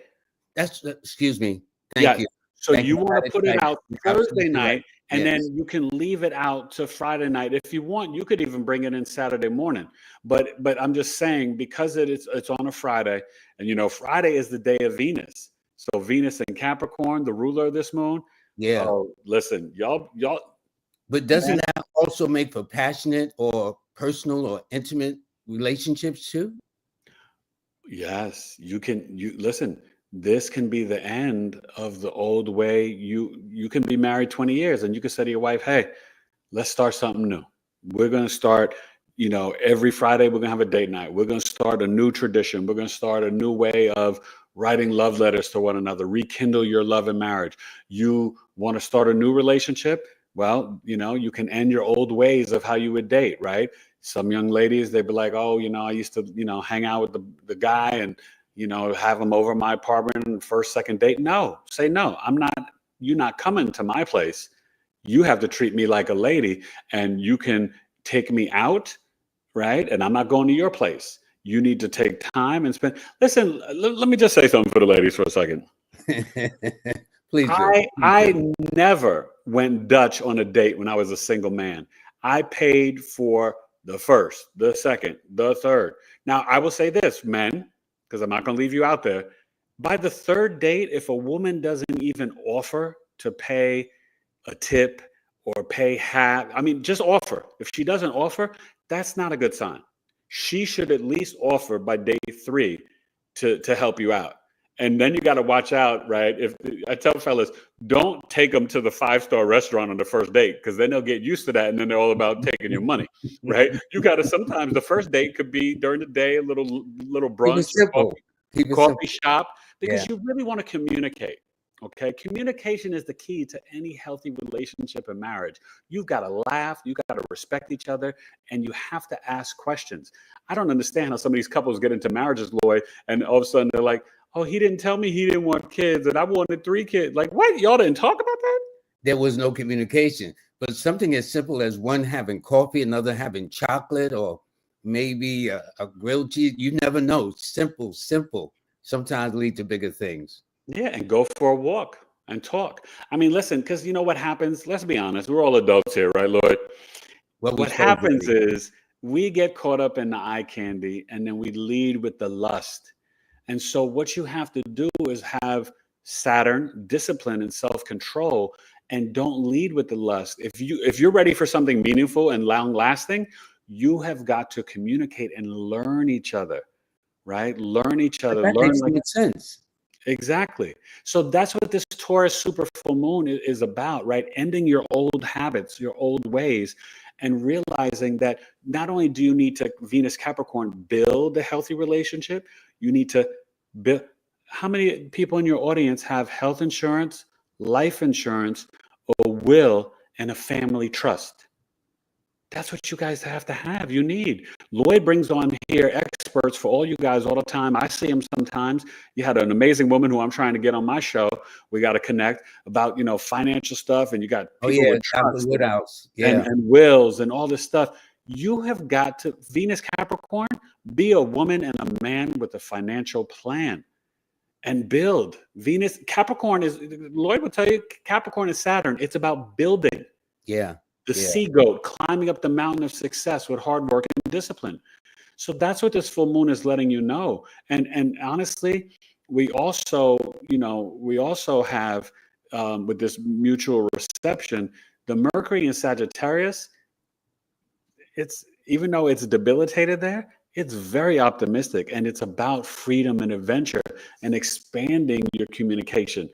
A: That's excuse me.
B: Yeah.
A: Thank you.
B: So
A: Thank
B: you
A: you.
B: want to put it out
A: You're
B: Thursday
A: absolutely right.
B: night, and
A: Yes.
B: then you can leave it out to Friday night if you want. You could even bring it in Saturday morning. But I'm just saying, because it's on a Friday, and Friday is the day of Venus. So Venus in Capricorn, the ruler of this moon.
A: Yeah.
B: Oh, listen, y'all.
A: But doesn't that also make for passionate or personal or intimate relationships too?
B: Yes, you can. You listen. This can be the end of the old way. You can be married 20 years, and you can say to your wife, "Hey, let's start something new. We're going to start, every Friday we're going to have a date night. We're going to start a new tradition. We're going to start a new way of writing love letters to one another, rekindle your love and marriage. You want to start a new relationship? Well, you can end your old ways of how you would date, right? Some young ladies, they'd be like, oh, I used to, hang out with the guy and, have him over my apartment on first, second date. No, say no. You're not coming to my place. You have to treat me like a lady, and you can take me out, right? And I'm not going to your place. You need to take time and spend. Listen, let me just say something for the ladies for a second.
A: Please do.
B: I never went Dutch on a date when I was a single man. I paid for the first, the second, the third. Now, I will say this, men, because I'm not going to leave you out there. By the third date, if a woman doesn't even offer to pay a tip or pay half, just offer. If she doesn't offer, that's not a good sign. She should at least offer by day 3 to help you out. And then you got to watch out, right? If I tell fellas, don't take them to the 5-star restaurant on the first date, because then they'll get used to that, and then they're all about taking your money, right? You got to, sometimes the first date could be during the day, a little brunch, coffee shop, because you really want to communicate. Okay, communication is the key to any healthy relationship and marriage. You've got to laugh, you got to respect each other, and you have to ask questions. I don't understand how some of these couples get into marriages, Lloyd, and all of a sudden they're like, oh, he didn't tell me he didn't want kids, and I wanted 3 kids. Like, what? Y'all didn't talk about that?
A: There was no communication. But something as simple as one having coffee, another having chocolate, or maybe a grilled cheese, you never know. Simple, sometimes lead to bigger things.
B: Yeah, and go for a walk and talk. Listen, because you know what happens? Let's be honest. We're all adults here, right, Lloyd? What happens is we get caught up in the eye candy, and then we lead with the lust. And so what you have to do is have Saturn, discipline, and self-control, and don't lead with the lust. If you're ready for something meaningful and long-lasting, you have got to communicate and learn each other, right? Learn each other.
A: That makes so much sense.
B: Exactly. So that's what this Taurus super full moon is about, right? Ending your old habits, your old ways, and realizing that not only do you need to, Venus Capricorn, build a healthy relationship, you need to build. How many people in your audience have health insurance, life insurance, a will, and a family trust? That's what you guys have to have. You need. Lloyd brings on here experts for all you guys all the time. I see them sometimes. You had an amazing woman who I'm trying to get on my show. We got to connect about, financial stuff. And you got people with trust and wills and all this stuff. You have got to, Venus Capricorn, be a woman and a man with a financial plan and build. Venus Capricorn is, Lloyd will tell you, Capricorn is Saturn. It's about building.
A: Yeah.
B: The sea goat climbing up the mountain of success with hard work and discipline. So that's what this full moon is letting you know. And honestly, we also have with this mutual reception, the Mercury in Sagittarius, even though it's debilitated there, it's very optimistic, and it's about freedom and adventure and expanding your communication.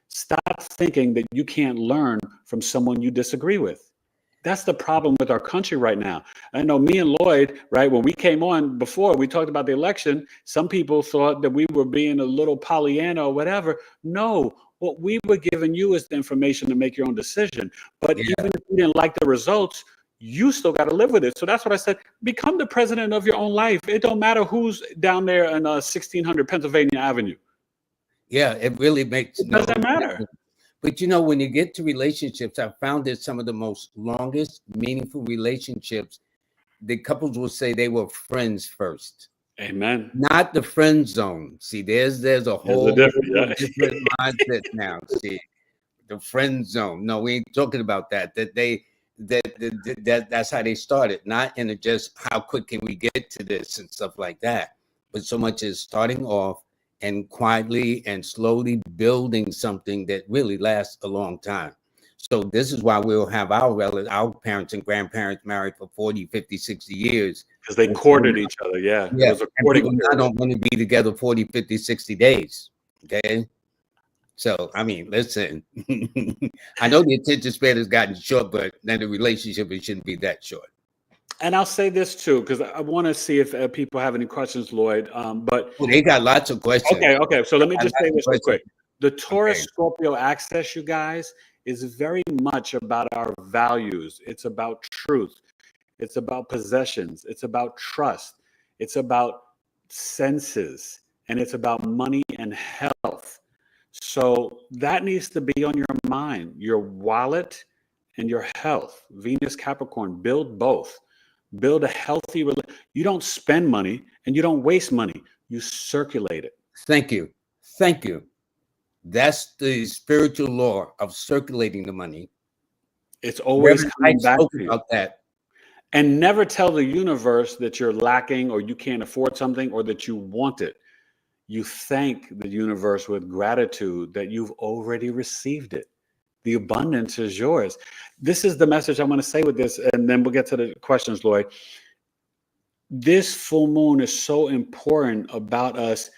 B: Stop thinking that you can't learn from someone you disagree with. That's the problem with our country right now. I know me and Lloyd, right, when we came on before, we talked about the election. Some people thought that we were being a little Pollyanna or whatever. No, what we were giving you is the information to make your own decision. But even if you didn't like the results, you still got to live with it. So that's what I said. Become the president of your own life. It don't matter who's down there in 1600 Pennsylvania Avenue.
A: Yeah, it really makes
B: It doesn't matter.
A: But you know, when you get to relationships, I found that some of the most longest, meaningful relationships, the couples will say they were friends first.
B: Amen.
A: Not the friend zone. See, there's a whole different mindset now. See, the friend zone. No, we ain't talking about that. That's how they started. Not in a just how quick can we get to this and stuff like that, but so much as starting off and quietly and slowly building something that really lasts a long time. So this is why we'll have our parents and grandparents married for 40, 50, 60 years.
B: Because they courted each other. Yeah.
A: Yeah.
B: It was a courting.
A: I don't want to be together 40, 50, 60 days. Okay. So, I mean, listen, I know the attention span has gotten short, but then the relationship, it shouldn't be that short.
B: And I'll say this too, because I want to see if people have any questions, Lloyd. But
A: they got lots of questions.
B: Okay. So let me just say this real quick. The Taurus Scorpio axis, you guys, is very much about our values. It's about truth. It's about possessions. It's about trust. It's about senses. And it's about money and health. So that needs to be on your mind, your wallet and your health. Venus, Capricorn, build both. Build a healthy relationship. You don't spend money and you don't waste money. You circulate it.
A: Thank you. Thank you. That's the spiritual law of circulating the money.
B: It's always coming back to you.
A: About that.
B: And never tell the universe that you're lacking or you can't afford something or that you want it. You thank the universe with gratitude that you've already received it. The abundance is yours. This is the message I'm going to say with this, and then we'll get to the questions, Lloyd. This full moon is so important about us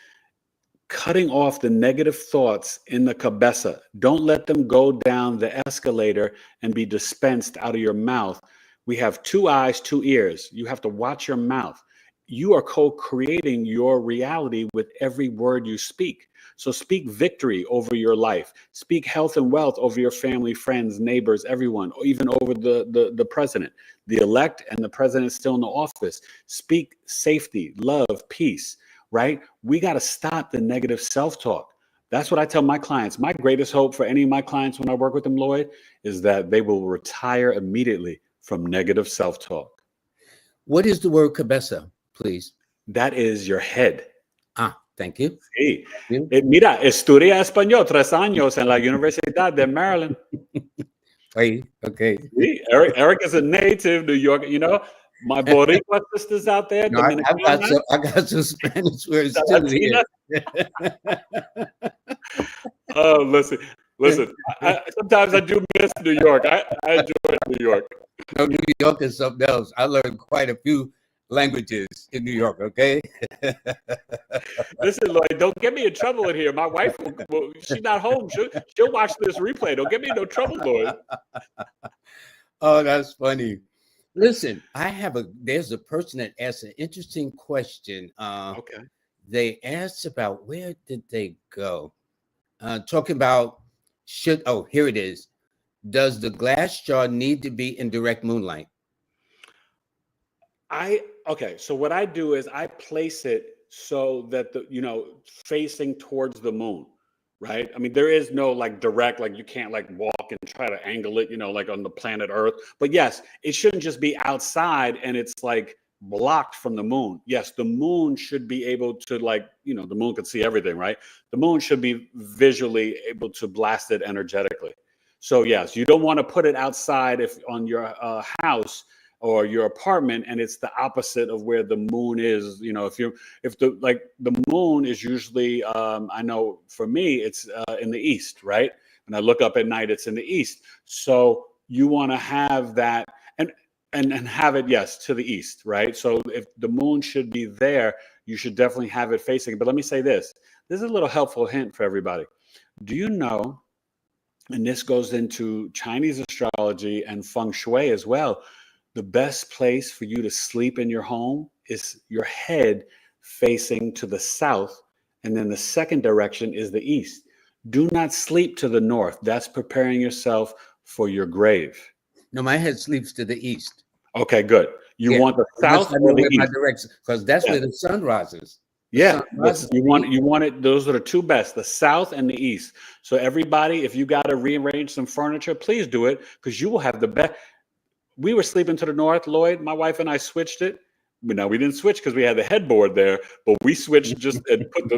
B: cutting off the negative thoughts in the cabeza. Don't let them go down the escalator and be dispensed out of your mouth. We have 2 eyes, 2 ears. You have to watch your mouth. You are co-creating your reality with every word you speak. So speak victory over your life. Speak health and wealth over your family, friends, neighbors, everyone, or even over the president, the elect, and the president still in the office. Speak safety, love, peace, right? We got to stop the negative self-talk. That's what I tell my clients. My greatest hope for any of my clients when I work with them, Lloyd, is that they will retire immediately from negative self-talk.
A: What is the word cabeza, please?
B: That is your head.
A: Thank you.
B: Sí. Mira, estudia español 3 años en la Universidad de Maryland.
A: Okay.
B: Sí, Eric is a native New York. You know, my Boricua sisters out there.
A: No, I got some Spanish words too here.
B: Oh, listen. Sometimes I do miss New York. I enjoy New York.
A: No, New York is something else. I learned quite a few languages in New York, okay?
B: Listen, Lloyd, don't get me in trouble in here. My wife, she's not home. She'll watch this replay. Don't get me in no trouble, Lloyd.
A: Oh, that's funny. Listen, there's a person that asked an interesting question.
B: Okay.
A: They asked about, where did they go? Talking about here it is. Does the glass jar need to be in direct moonlight?
B: So what I do is I place it so that facing towards the moon, right? I mean, there is no like direct, like you can't like walk and try to angle it, like on the planet Earth. But yes, it shouldn't just be outside and it's like blocked from the moon. Yes, the moon should be able to the moon can see everything, right? The moon should be visually able to blast it energetically. So yes, you don't want to put it outside if on your house or your apartment and it's the opposite of where the moon is. If the moon is usually, I know for me, it's in the east, right? When I look up at night, it's in the east. So you want to have that and have it, yes, to the east, right? So if the moon should be there, you should definitely have it facing. But let me say this. This is a little helpful hint for everybody. Do you know, and this goes into Chinese astrology and feng shui as well, the best place for you to sleep in your home is your head facing to the south. And then the second direction is the east. Do not sleep to the north. That's preparing yourself for your grave.
A: No, my head sleeps to the east.
B: Okay, good. You
A: Yeah.
B: want the
A: Once
B: south
A: I
B: or
A: know
B: the
A: where my
B: east?
A: direction, because that's
B: Yeah.
A: where the sun rises. The
B: Yeah,
A: sun rises in the east.
B: you want it. Those are the two best, the south and the east. So everybody, if you got to rearrange some furniture, please do it because you will have the best. We were sleeping to the north, Lloyd. My wife and I switched it. No, we didn't switch because we had the headboard there, but we switched just and put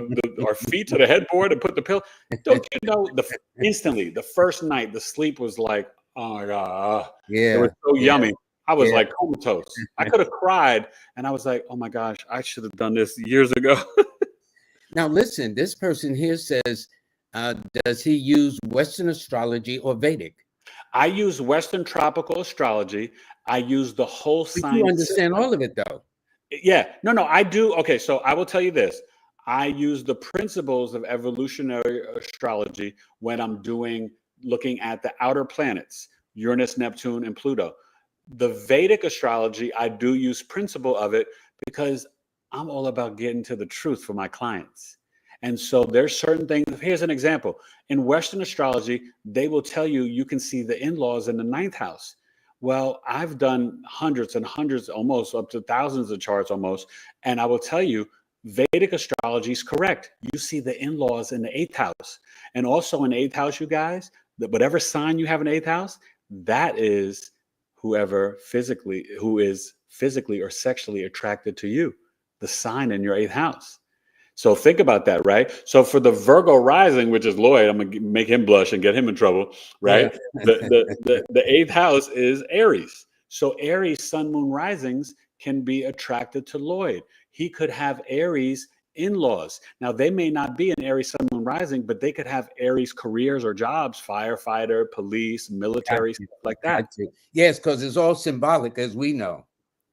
B: our feet to the headboard and put the pillow. Don't you know instantly the first night the sleep was like, oh my god, it was
A: Yeah,
B: so
A: yeah,
B: yummy. I was
A: yeah.
B: like comatose. I could have cried, and I was like, oh my gosh, I should have done this years ago.
A: Now listen, this person here says, does he use Western astrology or Vedic?
B: I use Western tropical astrology. I use the whole
A: But you
B: sign
A: understand
B: system.
A: all of it though.
B: Yeah, no, I do. Okay, so I will tell you this. I use the principles of evolutionary astrology when I'm looking at the outer planets, Uranus, Neptune, and Pluto. The Vedic astrology, I do use principle of it because I'm all about getting to the truth for my clients. And so there's certain things. Here's an example. In Western astrology, they will tell you you can see the in-laws in the ninth house. Well, I've done hundreds and hundreds, almost up to thousands of charts almost. And I will tell you, Vedic astrology is correct. You see the in-laws in the eighth house. And also in the eighth house, you guys, whatever sign you have in the eighth house, that is who is physically or sexually attracted to you, the sign in your eighth house. So think about that, right? So for the Virgo rising, which is Lloyd, I'm gonna make him blush and get him in trouble,
A: Yeah.
B: right? The eighth house is Aries. So Aries sun moon risings can be attracted to Lloyd. He could have Aries in-laws. Now they may not be an Aries sun moon rising, but they could have Aries careers or jobs, firefighter, police,
A: Got
B: military,
A: you.
B: stuff like that.
A: Got you. Yes, because it's all symbolic, as we know.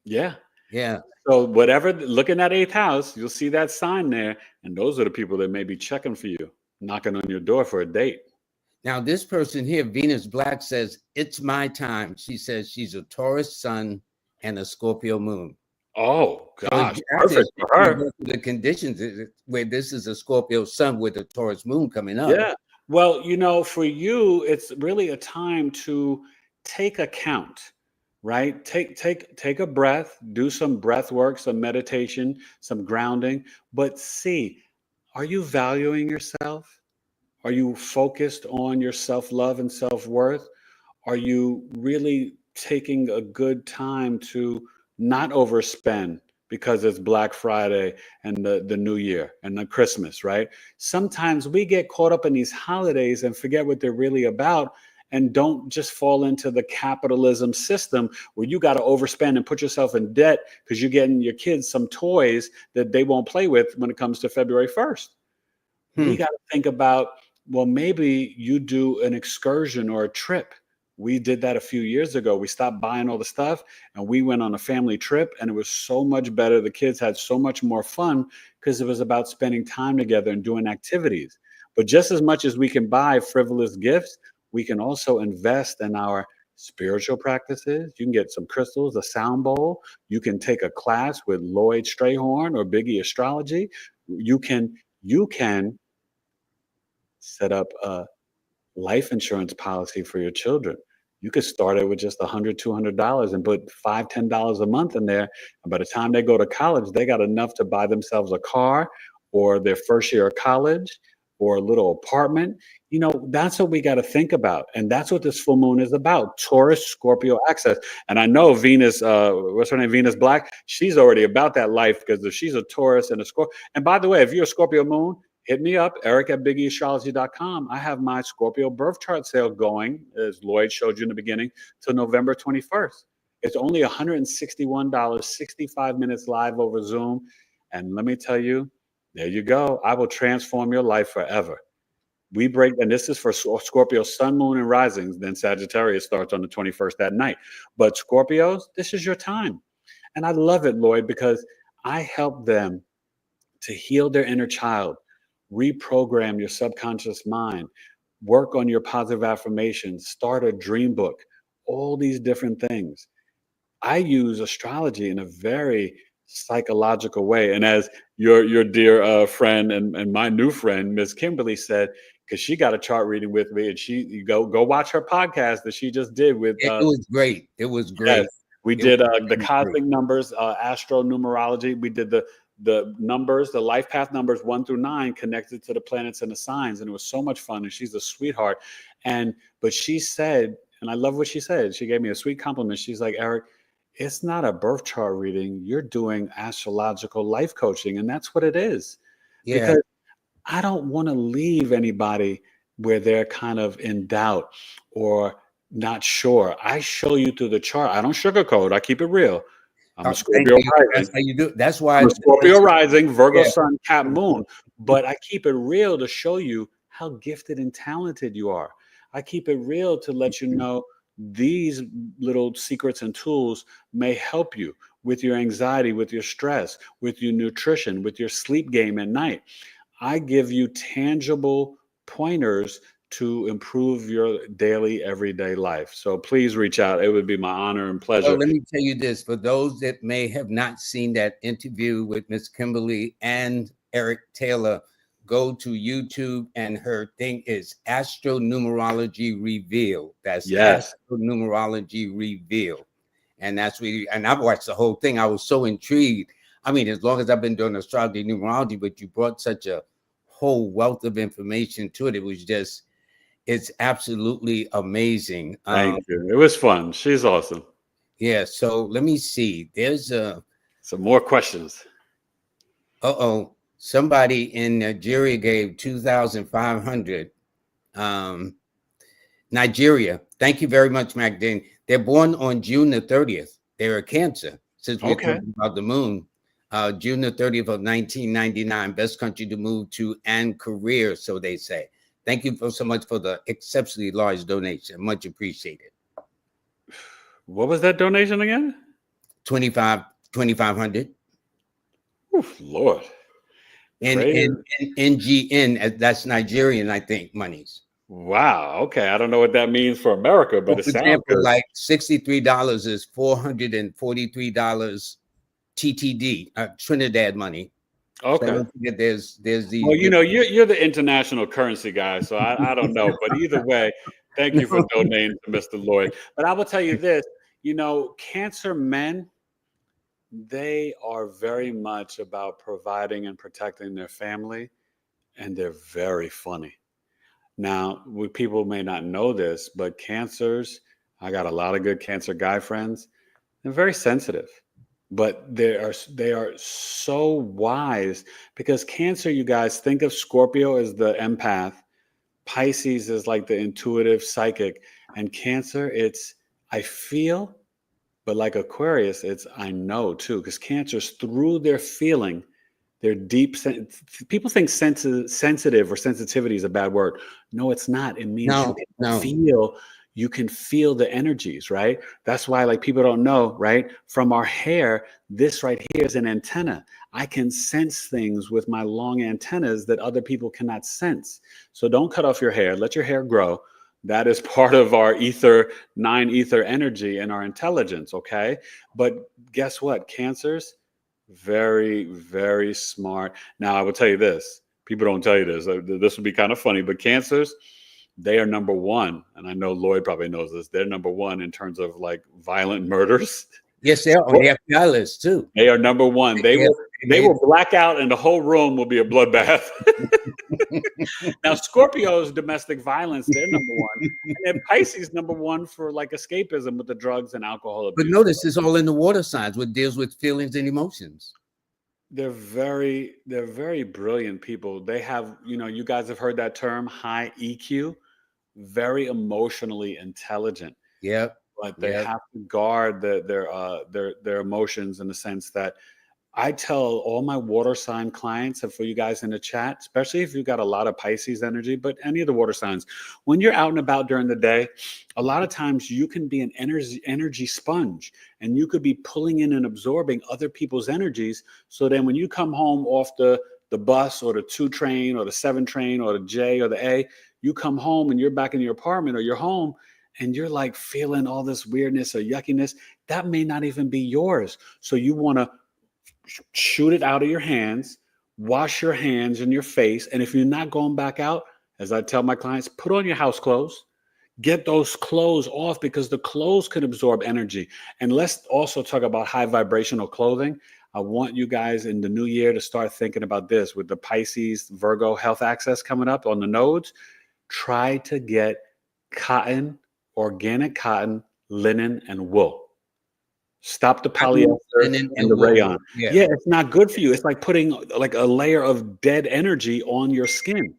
B: Yeah.
A: Yeah.
B: So whatever, look in that eighth house, you'll see that sign there, and those are the people that may be checking for you, knocking on your door for a date.
A: Now, this person here, Venus Black, says, it's my time. She says she's a Taurus sun and a Scorpio moon.
B: Oh
A: So
B: gosh,
A: actually,
B: perfect for her.
A: the conditions where this is a Scorpio sun with a Taurus moon coming up.
B: Yeah. Well, for you, it's really a time to take account, right? Take a breath, do some breath work, some meditation, some grounding, but see, are you valuing yourself? Are you focused on your self-love and self-worth? Are you really taking a good time to not overspend because it's Black Friday and the New Year and the Christmas, right? Sometimes we get caught up in these holidays and forget what they're really about and don't just fall into the capitalism system where you got to overspend and put yourself in debt because you're getting your kids some toys that they won't play with when it comes to February 1st. We
A: Hmm.
B: got to think about, well, maybe you do an excursion or a trip. We did that a few years ago. We stopped buying all the stuff and we went on a family trip, and it was so much better. The kids had so much more fun because it was about spending time together and doing activities. But just as much as we can buy frivolous gifts, we can also invest in our spiritual practices. You can get some crystals, a sound bowl. You can take a class with Lloyd Strayhorn or Biggie Astrology. You can set up a life insurance policy for your children. You could start it with just $100, $200 and put $5, $10 a month in there. And by the time they go to college, they got enough to buy themselves a car or their first year of college or a little apartment. That's what we got to think about. And that's what this full moon is about. Taurus, Scorpio access. And I know Venus, what's her name? Venus Black. She's already about that life because if she's a Taurus and a Scorpio. And by the way, if you're a Scorpio moon, hit me up, eric@biggieastrology.com. I have my Scorpio birth chart sale going, as Lloyd showed you in the beginning, till November 21st. It's only $161, 65 minutes live over Zoom. And let me tell you, there you go. I will transform your life forever. And this is for Scorpio, sun, moon, and risings. Then Sagittarius starts on the 21st that night. But Scorpios, this is your time. And I love it, Lloyd, because I help them to heal their inner child, reprogram your subconscious mind, work on your positive affirmations, start a dream book, all these different things. I use astrology in a very psychological way. And as your dear friend and my new friend, Miss Kimberly said, because she got a chart reading with me, and you go watch her podcast that she just did with
A: It was great. It was
B: yes,
A: great.
B: We
A: It was
B: did the
A: really great.
B: cosmic numbers, astronumerology. We did the numbers, the life path numbers 1 through 9 connected to the planets and the signs, and it was so much fun. And she's a sweetheart. But she said, and I love what she said. She gave me a sweet compliment. She's like, Eric, it's not a birth chart reading. You're doing astrological life coaching, and that's what it is.
A: Yeah.
B: Because I don't want to leave anybody where they're kind of in doubt or not sure. I show you through the chart. I don't sugarcoat. I keep it real. I'm a
A: Thank
B: Scorpio
A: you. That's
B: rising.
A: how you do. That's
B: I'm
A: why.
B: a Scorpio rising, Virgo
A: Yeah.
B: sun, Cap moon. But I keep it real to show you how gifted and talented you are. I keep it real to let you know these little secrets and tools may help you with your anxiety, with your stress, with your nutrition, with your sleep game at night. I give you tangible pointers to improve your daily, everyday life. So please reach out. It would be my honor and
A: Well,
B: pleasure.
A: let me tell you this: for those that may have not seen that interview with Miss Kimberly and Eric Taylor, go to YouTube, and her thing is Astronumerology Revealed. That's
B: Yes.
A: Astronumerology Revealed, and that's really. And I've watched the whole thing. I was so intrigued. I mean, as long as I've been doing astrology, numerology, but you brought such a whole wealth of information to it. It was just, it's absolutely amazing.
B: Thank you. It was fun. She's awesome.
A: Yeah, so let me see. There's
B: Some more questions.
A: somebody in Nigeria gave 2,500. Nigeria. Thank you very much, Magdalene. They're born on June the 30th. They're a Cancer, since we're
B: Okay.
A: talking about the moon. June the 30th of 1999, best country to move to and career, so they say. Thank you so much for the exceptionally large donation. Much appreciated.
B: What was that donation again?
A: 2,500.
B: Oof, Lord.
A: In
B: Praise.
A: NGN, that's Nigerian, I think, monies.
B: Wow. Okay. I don't know what that means for America,
A: So
B: but it
A: for
B: sounds
A: example,
B: good.
A: like $63 is $443 TTD, Trinidad money. So
B: Okay.
A: don't forget there's
B: Well,
A: these
B: you're the international currency guy, so I don't know. But either way, thank you for donating to Mr. Lloyd. But I will tell you this, Cancer men, they are very much about providing and protecting their family, and they're very funny. Now, people may not know this, but cancers, I got a lot of good cancer guy friends. They're very sensitive, but they are so wise because cancer, you guys think of Scorpio as the empath, Pisces is like the intuitive psychic, and Cancer, it's I feel, but like Aquarius, it's I know too, because Cancers through their feeling, their people think sensitive or sensitivity is a bad word. No, it's not. It means
A: no, no.
B: you can feel the energies, right? That's why like people don't know, right? From our hair, this right here is an antenna. I can sense things with my long antennas that other people cannot sense. So don't cut off your hair. Let your hair grow. That is part of our nine ether energy and our intelligence, okay? But guess what? Cancers, very, very smart. Now, I will tell you this. People don't tell you this. This would be kind of funny, but cancers, they are number one. And I know Lloyd probably knows this. They're number one in terms of like violent murders.
A: Yes, they're on the FBI list too.
B: They are number one. They will black out and the whole room will be a bloodbath. Now, Scorpio's domestic violence, they're number one. And then Pisces, number one for like escapism with the drugs and alcohol abuse.
A: But notice it's all in the water signs, what deals with feelings and emotions.
B: They're very brilliant people. They have, you guys have heard that term, high EQ, very emotionally intelligent.
A: Yep.
B: But they have to guard their emotions in the sense that I tell all my water sign clients, and for you guys in the chat, especially if you've got a lot of Pisces energy, but any of the water signs, when you're out and about during the day, a lot of times you can be an energy sponge, and you could be pulling in and absorbing other people's energies. So then when you come home off the bus or the 2 train or the 7 train or the J or the A, you come home and you're back in your apartment or your home, and you're like feeling all this weirdness or yuckiness. That may not even be yours. So you want to shoot it out of your hands, wash your hands and your face. And if you're not going back out, as I tell my clients, put on your house clothes, Get those clothes off because the clothes can absorb energy. And let's also talk about high vibrational clothing. I want you guys in the new year to start thinking about this with the Pisces, Virgo health access coming up on the nodes. Try to get cotton, organic cotton, linen, and wool. Stop the
A: Cotton,
B: polyester
A: linen,
B: and
A: and
B: the
A: wool.
B: rayon.
A: Yeah.
B: Yeah, it's not good for you. It's like putting like a layer of dead energy on your skin.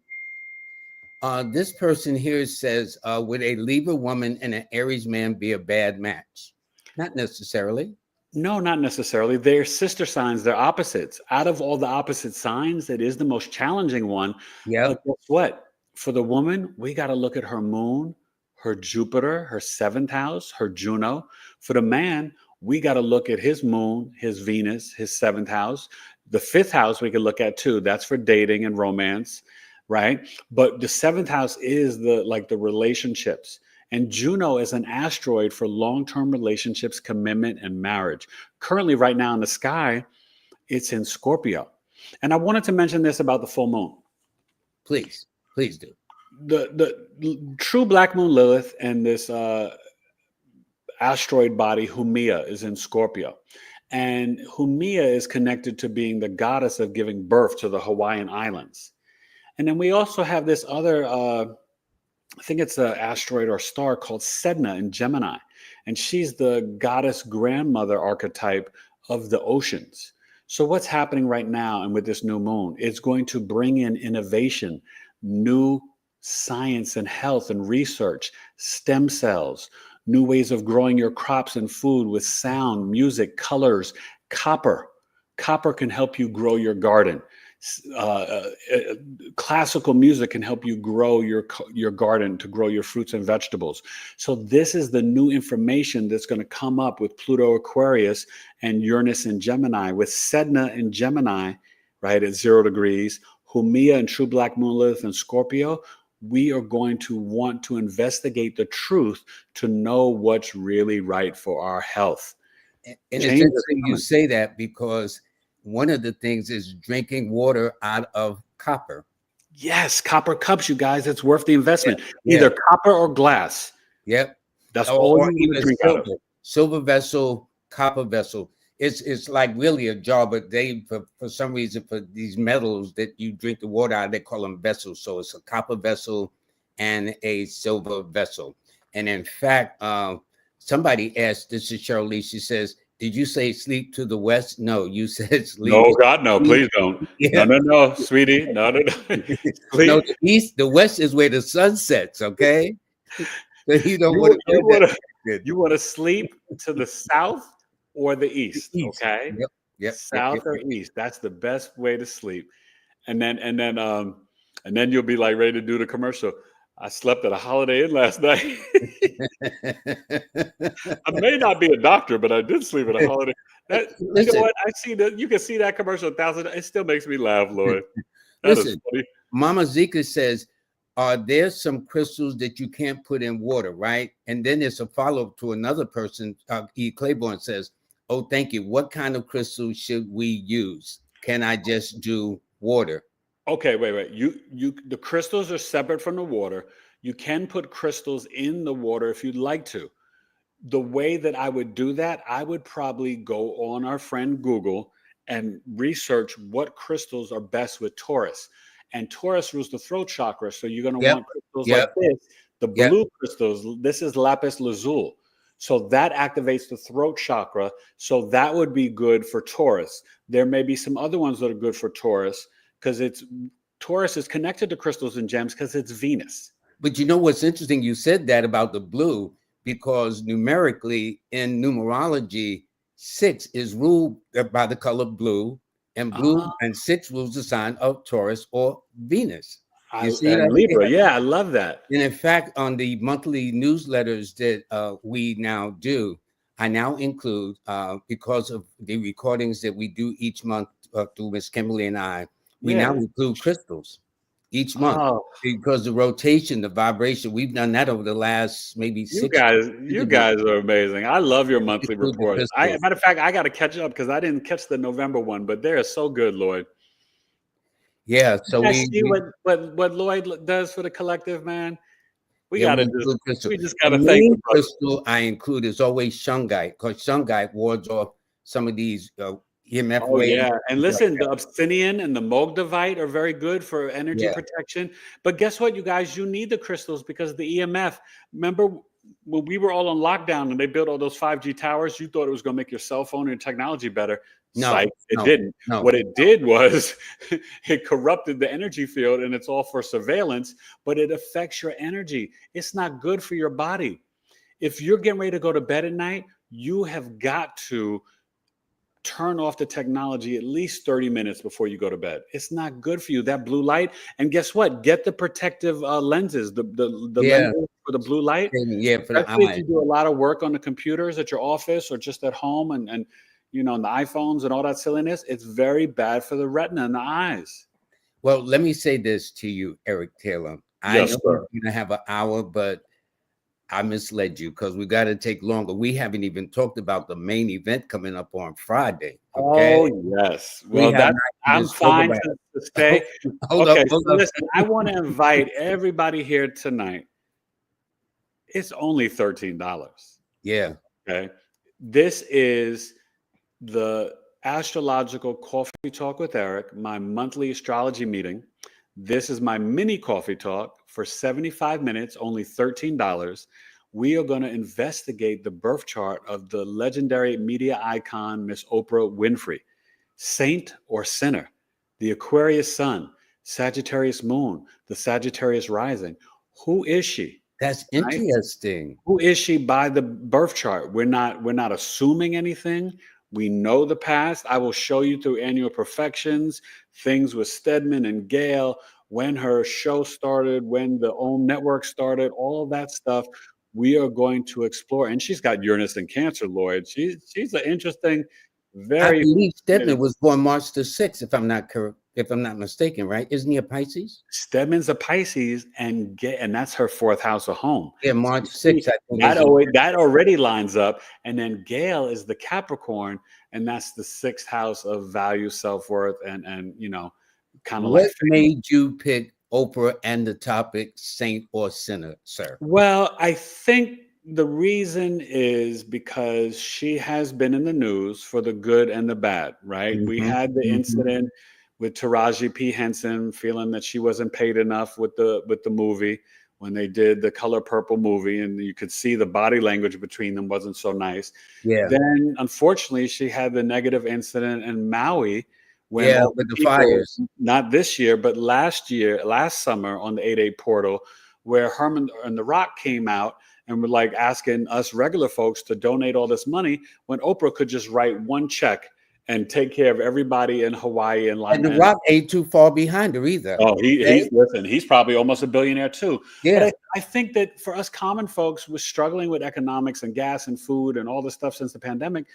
A: This person here says, would a Libra woman and an Aries man be a bad match? Not necessarily.
B: No, not necessarily. They're sister signs. They're opposites. Out of all the opposite signs, it is the most challenging one. But
A: Yep.
B: guess what? For the woman, we got to look at her moon, her Jupiter, her seventh house, her Juno. For the man, we got to look at his moon, his Venus, his seventh house. The fifth house we can look at too. That's for dating and romance, right? But the seventh house is the relationships. And Juno is an asteroid for long-term relationships, commitment, and marriage. Currently, right now in the sky, it's in Scorpio. And I wanted to mention this about the full moon.
A: Please do.
B: The true black moon Lilith and this asteroid body Humia is in Scorpio. And Humia is connected to being the goddess of giving birth to the Hawaiian Islands. And then we also have this other I think it's an asteroid or star called Sedna in Gemini. And she's the goddess grandmother archetype of the oceans. So what's happening right now and with this new moon, it's going to bring in innovation, new science and health and research, stem cells, new ways of growing your crops and food with sound, music, colors, copper. Copper can help you grow your garden. Classical music can help you grow your garden to grow your fruits and vegetables. So this is the new information that's going to come up with Pluto Aquarius and Uranus in Gemini, with Sedna in Gemini, right, at 0 degrees, Humia and True Black Moon Lilith in Scorpio. We are going to want to investigate the truth to know what's really right for our health.
A: And it's interesting you say that, because one of the things is drinking water out of copper.
B: Yes, copper cups, you guys. It's worth the investment. Either copper or glass.
A: Yep.
B: That's all you need to drink out of.
A: Silver vessel, copper vessel. It's like really a jar, but they for some reason, for these metals that you drink the water out, they call them vessels. So it's a copper vessel and a silver vessel. And in fact, somebody asked, this is Cheryl Lee, she says, did you say sleep to the west? No, you said sleep.
B: No, God, no, please don't. Yeah. No, sweetie. No.
A: No, the east, the west is where the sun sets, okay? So you don't want to.
B: You want to sleep to the south or the east, okay?
A: Yep.
B: South or east. That's the best way to sleep. And then you'll be like ready to do the commercial. I slept at a Holiday Inn last night. I may not be a doctor, but I did sleep at a Holiday Inn. You know what? I see that. You can see that commercial 1,000. It still makes me laugh, Lloyd.
A: Listen, Mama Zika says, are there some crystals that you can't put in water, right? And then there's a follow-up to another person. E. Claiborne says, oh, thank you. What kind of crystals should we use? Can I just do water?
B: Okay, wait. The crystals are separate from the water. You can put crystals in the water if you'd like to. The way that I would do that, I would probably go on our friend Google and research what crystals are best with Taurus. And Taurus rules the throat chakra, so you're going to want crystals like this. The blue crystals, this is lapis lazuli. So that activates the throat chakra. So that would be good for Taurus. There may be some other ones that are good for Taurus, because Taurus is connected to crystals and gems because it's Venus.
A: But you know what's interesting? You said that about the blue, because numerically in numerology, 6 is ruled by the color blue, and blue and 6 rules the sign of Taurus or Venus. You see that?
B: Libra, yeah, I love that.
A: And in fact, on the monthly newsletters that we now do, I now include, because of the recordings that we do each month through Miss Kimberly and I, we now include crystals each month, because the rotation, the vibration, we've done that over the last maybe 6
B: years. You guys are amazing. I love your monthly reports. Matter of fact, I got to catch up because I didn't catch the November one, but they're so good, Lloyd.
A: Yeah. So
B: we see what Lloyd does for the collective, man. We
A: Yeah,
B: gotta
A: we
B: just
A: include crystal.
B: we just
A: The
B: gotta thank the
A: main
B: brother.
A: crystal I include is always shungite, because shungite wards off some of these EMF
B: Oh,
A: waves,
B: yeah, and
A: things like
B: listen,
A: that.
B: the obsidian and the Mogdavite are very good for energy
A: Yeah.
B: protection, but guess what, you guys? You need the crystals because the EMF. Remember when we were all on lockdown and they built all those 5G towers, you thought it was gonna make your cell phone and technology better.
A: No,
B: Psych, it
A: no,
B: didn't.
A: no.
B: What it did was it corrupted the energy field, and it's all for surveillance, but it affects your energy. It's not good for your body. If you're getting ready to go to bed at night, you have got to turn off the technology at least 30 minutes before you go to bed. It's not good for you, that blue light. And guess what? Get the protective lenses, the
A: Yeah,
B: lenses for the blue light,
A: yeah, for the
B: especially if
A: eyes.
B: you do a lot of work on the computers at your office or just at home and and the iPhones and all that silliness. It's very bad for the retina and the eyes.
A: Well, let me say this to you, Eric Taylor. I
B: Yes,
A: know we're
B: sir.
A: gonna have an hour, but I misled you because we got to take longer. We haven't even talked about the main event coming up on Friday. Okay,
B: Oh, yes.
A: we
B: Well,
A: have
B: that
A: not even
B: I'm
A: spoke
B: fine
A: about
B: to
A: it.
B: stay.
A: Hold up,
B: Okay,
A: hold
B: so
A: up.
B: listen, I want to invite everybody here tonight. It's only $13.
A: Yeah,
B: Okay. This is the Astrological Coffee Talk with Eric, my monthly astrology meeting. This is my mini coffee talk for 75 minutes, only $13. We are going to investigate the birth chart of the legendary media icon, Miss Oprah Winfrey. Saint or sinner, the Aquarius sun, Sagittarius moon, the Sagittarius rising. Who is she?
A: that's
B: Right?
A: interesting.
B: Who is she by the birth chart? We're not assuming anything. We know the past. I will show you through annual perfections, things with Stedman and Gail, when her show started, when the OWN network started, all of that stuff we are going to explore. And she's got Uranus and Cancer, Lloyd. She's an interesting,
A: I
B: very
A: believe
B: fascinating.
A: Stedman was born March the 6th, if I'm not correct, if I'm not mistaken, right? Isn't he a Pisces?
B: Stedman's a Pisces, and that's her fourth house of home.
A: Yeah,
B: So
A: March
B: see,
A: 6th, I think is
B: that already lines up. And then Gail is the Capricorn, and that's the sixth house of value, self worth, and kind of like
A: what
B: fame.
A: made you pick Oprah and the topic saint or sinner, sir?
B: Well, I think the reason is because she has been in the news for the good and the bad, right? We
A: Mhm,
B: had the
A: mhm.
B: incident with Taraji P. Henson feeling that she wasn't paid enough with the movie when they did the Color Purple movie, and you could see the body language between them wasn't so nice.
A: Yeah,
B: Then, unfortunately, she had the negative incident in Maui when
A: yeah,
B: all the
A: with the
B: people,
A: fires.
B: not this year, but last summer on the 8/8 portal, where Herman and The Rock came out and were like asking us regular folks to donate all this money when Oprah could just write one check and take care of everybody in Hawaii and
A: And The
B: Latin.
A: Rock ain't too far behind her either.
B: Oh,
A: Okay?
B: he's listen, he's probably almost a billionaire too. But
A: Yeah,
B: I think that for us common folks we're struggling with economics and gas and food and all this stuff since the pandemic,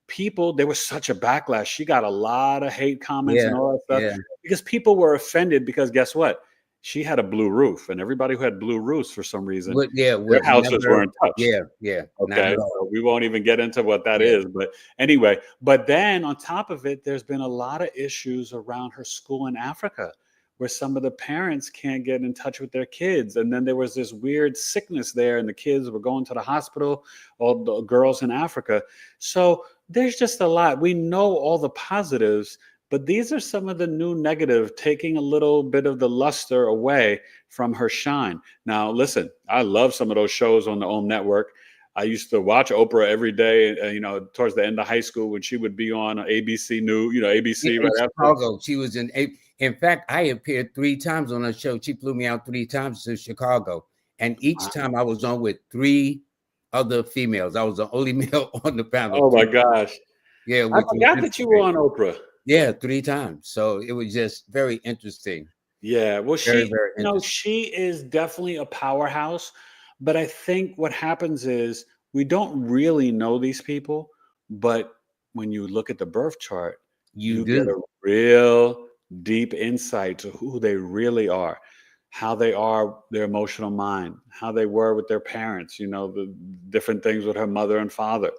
B: people, there was such a backlash. She got a lot of hate comments
A: yeah,
B: and all that stuff
A: yeah.
B: because people were offended because guess what? She had a blue roof, and everybody who had blue roofs for some reason,
A: Yeah,
B: their
A: was
B: houses
A: never.
B: weren't touched.
A: Yeah, yeah, not
B: Okay,
A: at all.
B: so we won't even get into what that
A: Yeah,
B: is, but anyway, but then on top of it, there's been a lot of issues around her school in Africa where some of the parents can't get in touch with their kids. And then there was this weird sickness there, and the kids were going to the hospital, all the girls in Africa. So there's just a lot. We know all the positives, but these are some of the new negative, taking a little bit of the luster away from her shine. Now, listen, I love some of those shows on the OWN network. I used to watch Oprah every day, towards the end of high school when she would be on ABC News,
A: yeah,
B: ABC
A: in
B: right after.
A: Chicago, she was in. In fact, I appeared 3 times on her show. She flew me out 3 times to Chicago, and each
B: Wow.
A: time I was on with 3 other females. I was the only male on the panel
B: Oh my
A: too.
B: gosh.
A: Yeah,
B: I
A: which was
B: forgot that you were
A: interesting.
B: on Oprah.
A: Yeah, 3 times. So it was just very interesting.
B: Yeah. Well,
A: Very, very interesting.
B: she is definitely a powerhouse. But I think what happens is we don't really know these people. But when you look at the birth chart,
A: You
B: you get
A: do.
B: a real deep insight to who they really are, how they are, their emotional mind, how they were with their parents, the different things with her mother and father,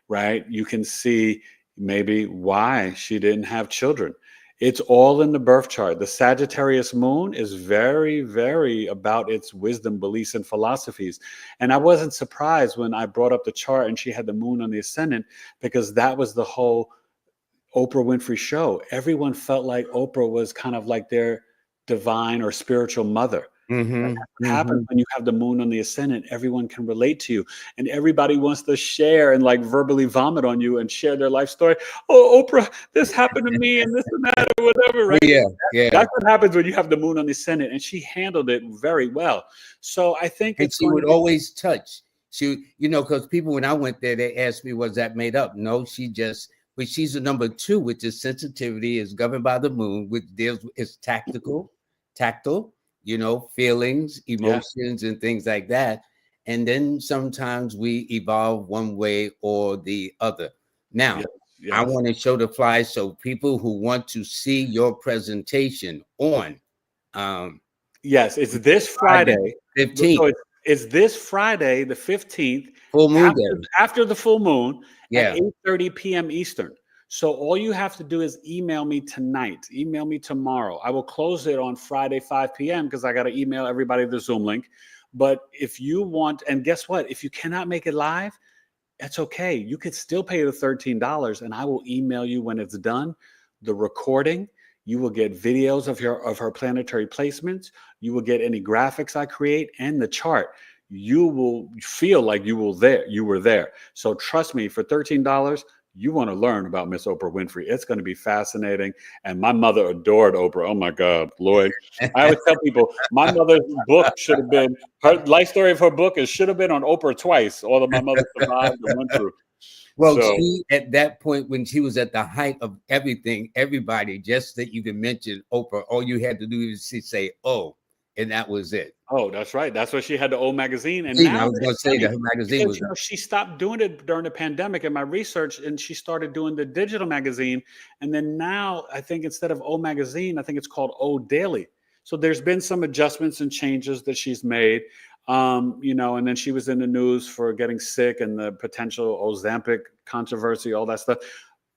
B: right? You can see maybe why she didn't have children. It's all in the birth chart. The Sagittarius moon is very, very about its wisdom, beliefs, and philosophies. And I wasn't surprised when I brought up the chart and she had the moon on the ascendant, because that was the whole Oprah Winfrey show. Everyone felt like Oprah was kind of like their divine or spiritual mother.
A: Mm-hmm.
B: What happens
A: Mm-hmm.
B: when you have the moon on the ascendant? Everyone can relate to you, and everybody wants to share and like verbally vomit on you and share their life story. Oh, Oprah, this happened to me, and this and that, or whatever,
A: Oh,
B: right?
A: yeah, yeah.
B: That's what happens when you have the moon on the ascendant, and she handled it very well. So I think
A: And
B: it's
A: she
B: going to
A: would
B: be.
A: always touch. She, because people, when I went there, they asked me, was that made up? No, but she's a number 2, which is sensitivity, is governed by the moon, which deals with is tactile, feelings,
B: Yeah,
A: emotions, and things like that. And then sometimes we evolve one way or the other.
B: yes,
A: Now, I
B: yes.
A: want to show the fly, so people who want to see your presentation on
B: Yes, it's this
A: Friday,
B: Friday. So
A: 15th,
B: it's this Friday, the 15th,
A: full moon
B: after
A: day.
B: after the full moon at
A: Yeah.
B: 8:30 p.m. Eastern. So all you have to do is email me tonight, email me tomorrow. I will close it on Friday, 5 p.m. because I got to email everybody the Zoom link. But if you want, and guess what? If you cannot make it live, that's okay. You could still pay the $13 and I will email you when it's done, the recording. You will get videos of her planetary placements. You will get any graphics I create and the chart. You will feel like you were there. So trust me, for $13, you want to learn about Miss Oprah Winfrey. It's going to be fascinating. And my mother adored Oprah. Oh my God, Lloyd. I always tell people my mother's book should have been, her life story of her book should have been on Oprah twice. All of my mother survived and went through.
A: Well,
B: So,
A: she, at that point, when she was at the height of everything, everybody, just that you can mention Oprah, all you had to do is say, oh, and that was it.
B: oh, that's right. That's why she had the old magazine. And
A: See, I
B: now
A: was going
B: it's
A: to say
B: funny
A: that her magazine
B: because
A: was up.
B: she stopped doing it during the pandemic in my research, and she started doing the digital magazine. And then now I think instead of O Magazine, I think it's called O Daily. So there's been some adjustments and changes that she's made. And then she was in the news for getting sick and the potential Ozempic controversy, all that stuff.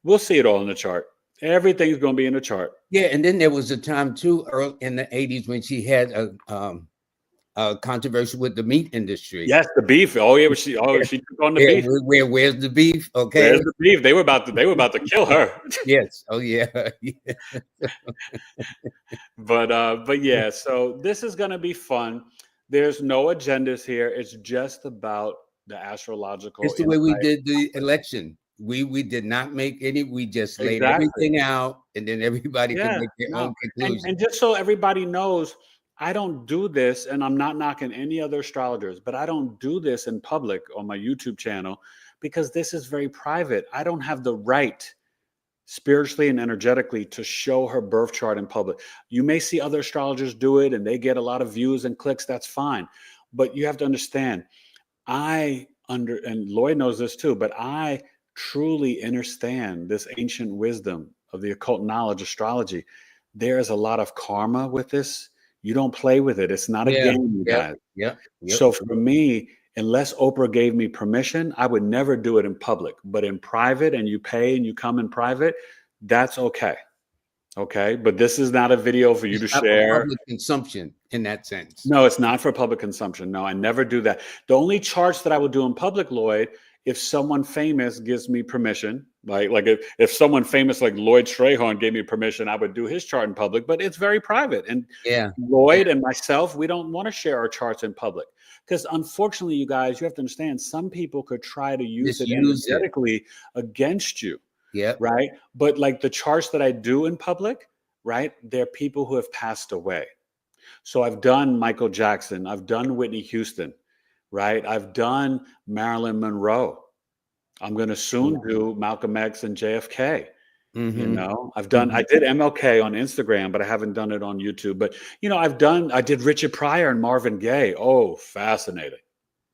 B: We'll see it all in the chart. Everything's going to be in the chart.
A: Yeah, and then there was a time too, early in the 80s, when she had a controversy with the meat industry.
B: Yes, the beef. Oh yeah, she took on the beef.
A: Where's the beef?
B: Where's
A: Okay.
B: the beef? They were about to kill her.
A: Yes. Oh, yeah.
B: But yeah, so this is gonna be fun. There's no agendas here. It's just about the astrological
A: It's the way we
B: insight.
A: did the election. We did not make any. We just laid
B: Exactly.
A: everything out, and then everybody could
B: Yeah,
A: make their
B: no.
A: own
B: And
A: conclusion.
B: and just so everybody knows, I don't do this, and I'm not knocking any other astrologers, but I don't do this in public on my YouTube channel because this is very private. I don't have the right spiritually and energetically to show her birth chart in public. You may see other astrologers do it and they get a lot of views and clicks, that's fine. But you have to understand, and Lloyd knows this too, but I truly understand this ancient wisdom of the occult knowledge, astrology. There is a lot of karma with this. You don't play with it. It's not a
A: Yeah.
B: game, you
A: Yep.
B: guys.
A: Yep. Yep.
B: So for me, unless Oprah gave me permission, I would never do it in public. But in private, and you pay and you come in private, that's okay. Okay. But this is not a video for you
A: It's
B: to
A: not for
B: share.
A: public consumption in that sense.
B: No, it's not for public consumption. No, I never do that. The only charts that I would do in public, Lloyd, if someone famous gives me permission, like if someone famous like Lloyd Strayhorn gave me permission, I would do his chart in public, but it's very private. And
A: Yeah. Yeah.
B: Lloyd and myself, we don't want to share our charts in public because unfortunately, you guys, you have to understand, some people could try to use it
A: Misuse it.
B: energetically against you,
A: Yep.
B: right? But like the charts that I do in public, right? They're people who have passed away. So I've done Michael Jackson, I've done Whitney Houston, right? I've done Marilyn Monroe. I'm going to soon do Malcolm X and JFK.
A: Mm-hmm.
B: I did MLK on Instagram, but I haven't done it on YouTube. But I did Richard Pryor and Marvin Gaye. Oh, fascinating.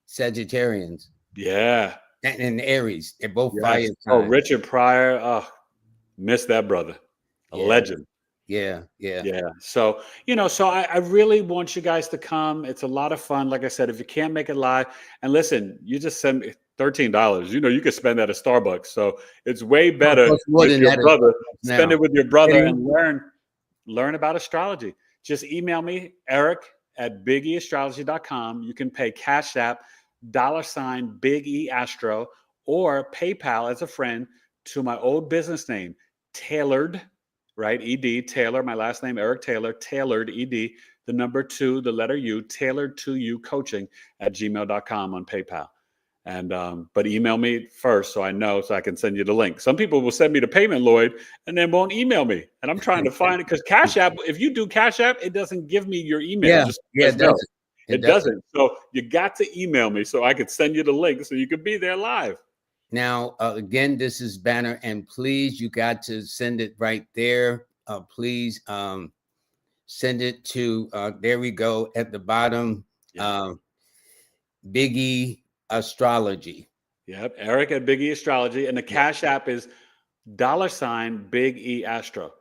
A: Sagittarians
B: Yeah.
A: and Aries. They're both
B: Yes.
A: fire
B: Oh,
A: signs.
B: Richard Pryor. Oh, miss that brother. A
A: Yeah.
B: legend.
A: Yeah. Yeah.
B: Yeah. So, I really want you guys to come. It's a lot of fun. Like I said, if you can't make it live, and listen, you just send me, $13. You know, you could spend that at Starbucks. So it's way
A: Oh, it
B: better
A: costs more
B: with
A: than
B: your
A: that
B: brother.
A: now.
B: Spend it with your brother
A: Really?
B: and learn about astrology. Just email me, eric@bigeastrology.com. You can pay Cash App, $Big E Astro, or PayPal as a friend to my old business name, Tailored, right? ED, Taylor, my last name, Eric Taylor, Tailored, ED, the number 2, the letter U, Tailored to You Coaching @gmail.com on PayPal. And but email me first so I know, so I can send you the link. Some people will send me the payment, Lloyd, and then won't email me. And I'm trying to find it because Cash App, if you do Cash App, it doesn't give me your email.
A: Yeah,
B: Just
A: yeah, it
B: no,
A: doesn't.
B: it doesn't. So you got to email me so I could send you the link so you could be there live.
A: Now, again, this is Banner, and please, you got to send it right there. Please send it to, there we go, at the bottom, Biggie Astrology.
B: Yep, Eric at Big E Astrology. And the Cash App is $Big E Astro.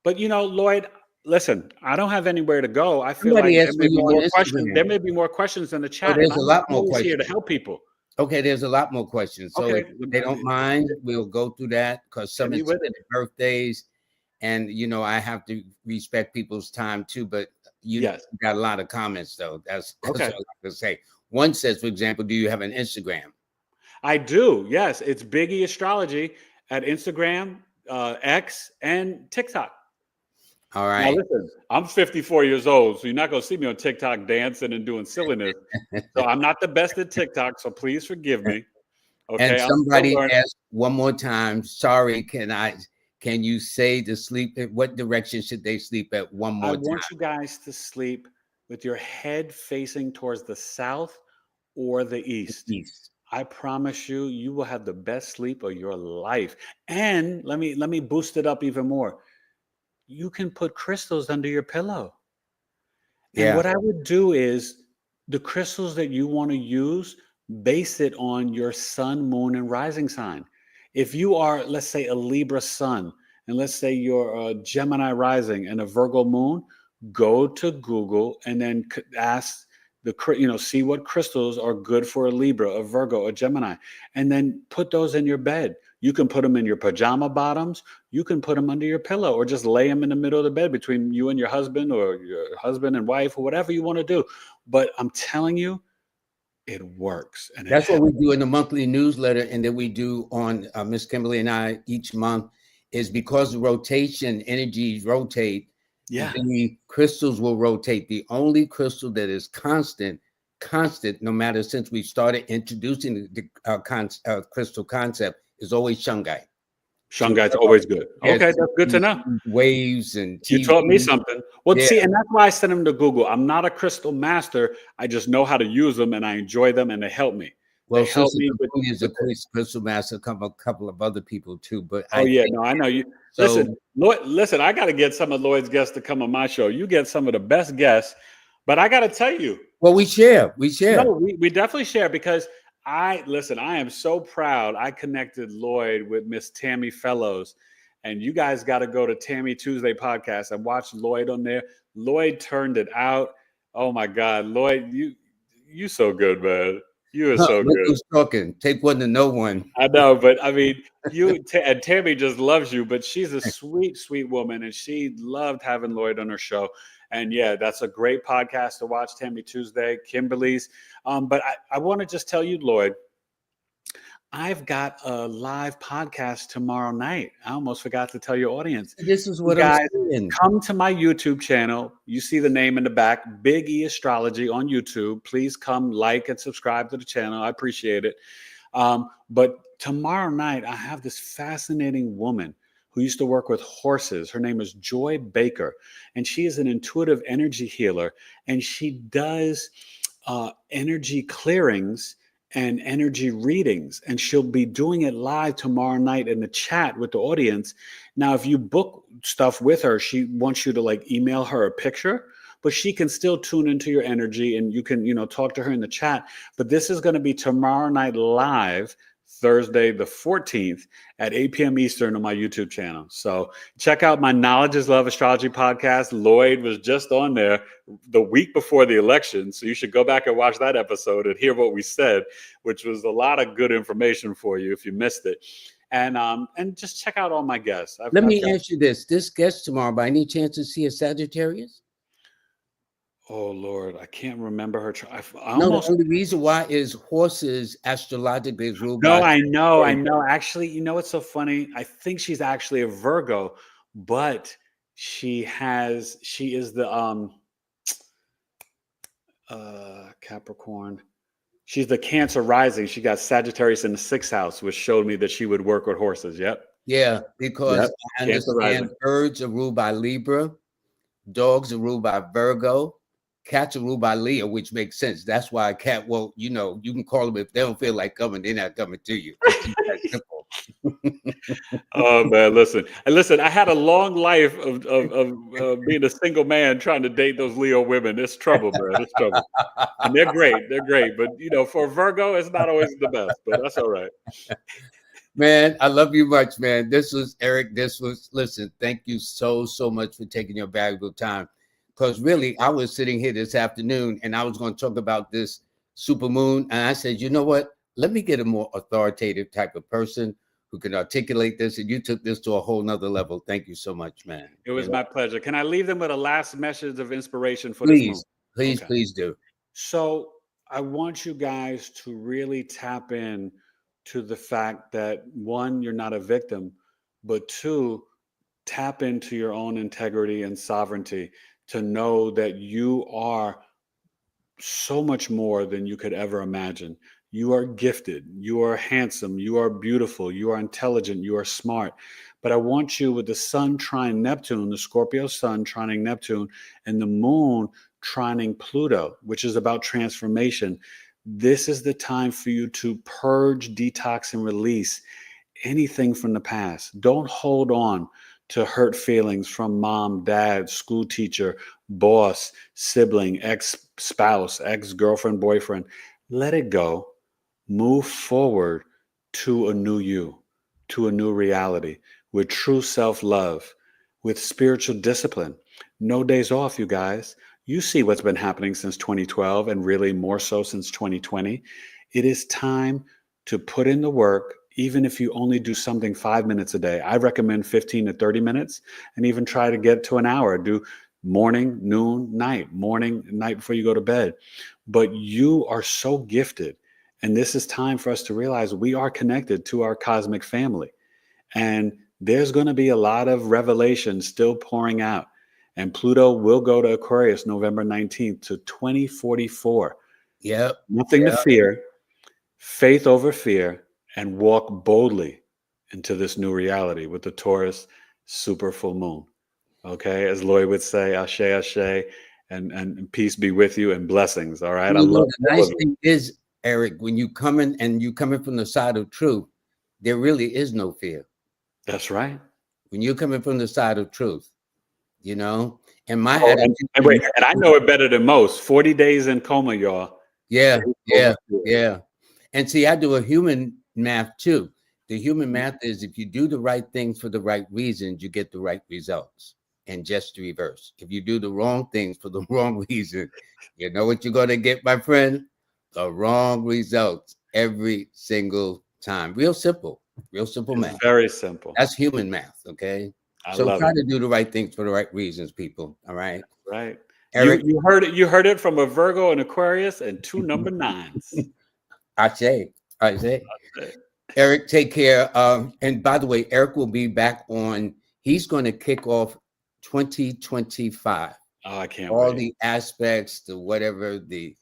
B: But, you know, Lloyd, listen, I don't have anywhere to go. I feel like
A: Somebody asked me on Instagram.
B: There may be more questions in the
A: Oh,
B: chat.
A: there's
B: And
A: a
B: I'm
A: lot more
B: always here to
A: questions.
B: help people.
A: Okay, there's a lot more questions. So
B: Okay.
A: if they don't mind, we'll go through that because some
B: Hit me
A: it's
B: with it.
A: birthdays, and you know I have to respect people's time too. But you
B: Yes.
A: got a lot of comments though. That's
B: Okay.
A: all I can say. One says, for example, do you have an Instagram?
B: I do. Yes. It's Big E Astrology at Instagram, X, and TikTok.
A: All
B: Now,
A: right.
B: listen, I'm 54 years old, so you're not going to see me on TikTok dancing and doing silliness. So I'm not the best at TikTok, so please forgive me. Okay,
A: And
B: I'm still
A: somebody
B: learning.
A: asked one more time. Sorry, can you say to sleep? What direction should they sleep at? One more
B: I
A: time.
B: want you guys to sleep with your head facing towards the south or the east.
A: East.
B: I promise you, you will have the best sleep of your life. And let me boost it up even more. You can put crystals under your pillow. And
A: Yeah.
B: what I would do is the crystals that you want to use, base it on your sun, moon, and rising sign. If you are, let's say, a Libra sun, and let's say you're a Gemini rising and a Virgo moon, go to Google and then ask see what crystals are good for a Libra, a Virgo, a Gemini, and then put those in your bed. You can put them in your pajama bottoms. You can put them under your pillow or just lay them in the middle of the bed between you and your husband or your husband and wife or whatever you want to do. But I'm telling you, it works. And
A: That's what we do in the monthly newsletter, and that we do on Miss Kimberly and I each month, is because the rotation energies rotate.
B: Yeah.
A: The crystals will rotate. The only crystal that is constant, no matter since we started introducing the crystal concept, is always shungite.
B: Shungite's always good. Okay, that's good to know.
A: Waves and
B: You
A: TV.
B: taught me something. Well,
A: Yeah.
B: see, and that's why I sent them to Google. I'm not a crystal master. I just know how to use them, and I enjoy them, and they help me.
A: Well,
B: They help
A: Sister
B: me
A: Capone is a
B: with
A: crystal master, a couple of other people too. But
B: Oh yeah, no, I know you.
A: So-
B: Listen, Lloyd, listen, I got to get some of Lloyd's guests to come on my show. You get some of the best guests, but I got to tell you,
A: well, we share.
B: no, we definitely share because I am so proud. I connected Lloyd with Miss Tammy Fellows, and you guys got to go to Tammy Tuesday podcast and watch Lloyd on there. Lloyd turned it out. Oh my God, Lloyd, you so good, man. You are so
A: Look
B: good.
A: who's talking. Take one to know one.
B: I know, but I mean, and Tammy just loves you, but she's a sweet, sweet woman, and she loved having Lloyd on her show. And yeah, that's a great podcast to watch, Tammy Tuesday, Kimberly's. But I want to just tell you, Lloyd, I've got a live podcast tomorrow night. I almost forgot to tell your audience.
A: This is what
B: I'm
A: saying.
B: Come to my YouTube channel. You see the name in the back, Big E Astrology on YouTube. Please come like and subscribe to the channel. I appreciate it. But tomorrow night, I have this fascinating woman who used to work with horses. Her name is Joy Baker, and she is an intuitive energy healer, and she does energy clearings and energy readings, and she'll be doing it live tomorrow night in the chat with the audience. Now, if you book stuff with her, she wants you to like email her a picture, but she can still tune into your energy and you can, talk to her in the chat. But this is going to be tomorrow night live, Thursday the 14th at 8 p.m. Eastern on my YouTube channel. So check out my Knowledge is Love Astrology podcast. Lloyd was just on there the week before the election. So you should go back and watch that episode and hear what we said, which was a lot of good information for you if you missed it. And just check out all my guests.
A: Let me ask you this. This guest tomorrow, by any chance, is he a Sagittarius?
B: Oh, Lord, I can't remember her.
A: No, the only reason why is horses astrologically is ruled
B: No,
A: by...
B: I know. Actually, you know what's so funny? I think she's actually a Virgo, but she is the Capricorn. She's the Cancer rising. She got Sagittarius in the 6th house, which showed me that she would work with horses. Yep.
A: Yeah, because I understand birds are ruled by Libra, dogs are ruled by Virgo, cats are ruled by Leo, which makes sense. That's why a cat, well, you know, you can call them if they don't feel like coming, they're not coming to you. It's just that simple.
B: Oh man, listen. I had a long life of being a single man trying to date those Leo women. It's trouble, man. It's trouble. And they're great. They're great. But you know, for Virgo, it's not always the best, but that's all right.
A: Man, I love you much, man. This was Eric. Listen, thank you so much for taking your valuable time. Because really, I was sitting here this afternoon and I was going to talk about this super moon. And I said, you know what? Let me get a more authoritative type of person who can articulate this. And you took this to a whole nother level. Thank you so much, man.
B: It was my pleasure. Can I leave them with a last message of inspiration for this moon?
A: Please do.
B: So I want you guys to really tap in to the fact that, one, you're not a victim, but two, tap into your own integrity and sovereignty to know that you are so much more than you could ever imagine. You are gifted, you are handsome, you are beautiful, you are intelligent, you are smart. But I want you, with the sun trine Neptune, the Scorpio sun trining Neptune, and the moon trining Pluto, which is about transformation. This is the time for you to purge, detox, and release anything from the past. Don't hold on to hurt feelings from mom, dad, school teacher, boss, sibling, ex-spouse, ex-girlfriend, boyfriend. Let it go. Move forward to a new you, to a new reality, with true self-love, with spiritual discipline. No days off, you guys. You see what's been happening since 2012 and really more so since 2020. It is time to put in the work, even if you only do something 5 minutes a day. I recommend 15 to 30 minutes and even try to get to an hour. Do morning, noon, night, morning, night before you go to bed. But you are so gifted. And this is time for us to realize we are connected to our cosmic family. And there's going to be a lot of revelation still pouring out. And Pluto will go to Aquarius November 19th to 2044.
A: Yep.
B: Nothing to fear, faith over fear, and walk boldly into this new reality with the Taurus super full moon. Okay, as Lloyd would say, ashe, ashe, and peace be with you and blessings. All right. I love
A: the nice thing is, Eric, when you come in and you coming from the side of truth, there really is no fear.
B: That's right.
A: When you're coming from the side of truth, you know, and my
B: attitude, and I know it better than most. 40 days in coma, y'all.
A: Yeah. And see, I do a human math too. The human math is if you do the right things for the right reasons, you get the right results. And just the reverse. If you do the wrong things for the wrong reason, you know what you're going to get, my friend? The wrong results every single time. Real simple math.
B: Very simple.
A: That's human math, okay? So try to do the right things for the right reasons, people. All right.
B: Right.
A: Eric,
B: you heard it. You heard it from a Virgo and Aquarius and 2 number 9s.
A: I say. Eric, take care. And by the way, Eric will be back on. He's going to kick off 2025.
B: Oh, I can't
A: all
B: wait.
A: The aspects, the whatever, the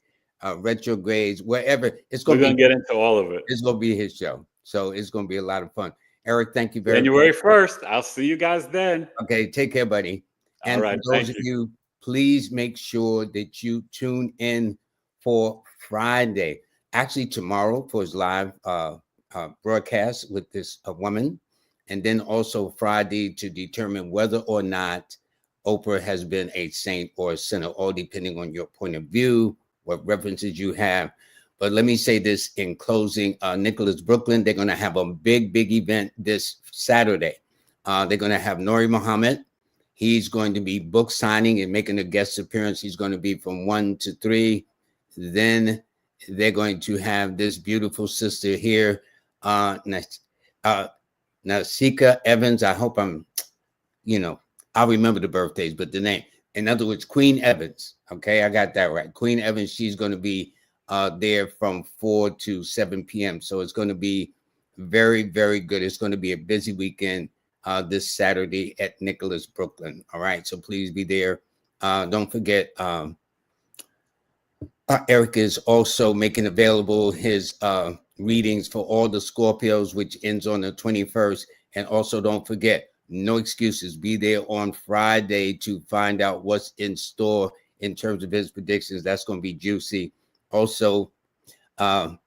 A: retrogrades, wherever.
B: We're going to get into all of it.
A: It's going to be his show. So it's going to be a lot of fun. Eric, thank you very
B: January
A: much.
B: 1st. I'll see you guys then.
A: Okay, take care, buddy. And
B: all right,
A: for those of you, please make sure that you tune in for Friday. Actually, tomorrow for his live broadcast with this woman. And then also Friday to determine whether or not Oprah has been a saint or a sinner, all depending on your point of view, what references you have. But let me say this in closing. Nicholas Brooklyn, they're going to have a big event this Saturday. They're going to have Nori Muhammad. He's going to be book signing and making a guest appearance. He's going to be from 1 to 3. Then they're going to have this beautiful sister here, Nasika Evans. I hope I'll remember the birthdays, but the name. In other words, Queen Evans. Okay, I got that right. Queen Evans, she's going to be there from 4 to 7 p.m. So it's going to be very good. It's going to be a busy weekend this Saturday at Nicholas Brooklyn. All right, so please be there. Don't forget, Eric is also making available his readings for all the Scorpios, which ends on the 21st. And also don't forget, no excuses. Be there on Friday to find out what's in store in terms of his predictions. That's going to be juicy. Also, the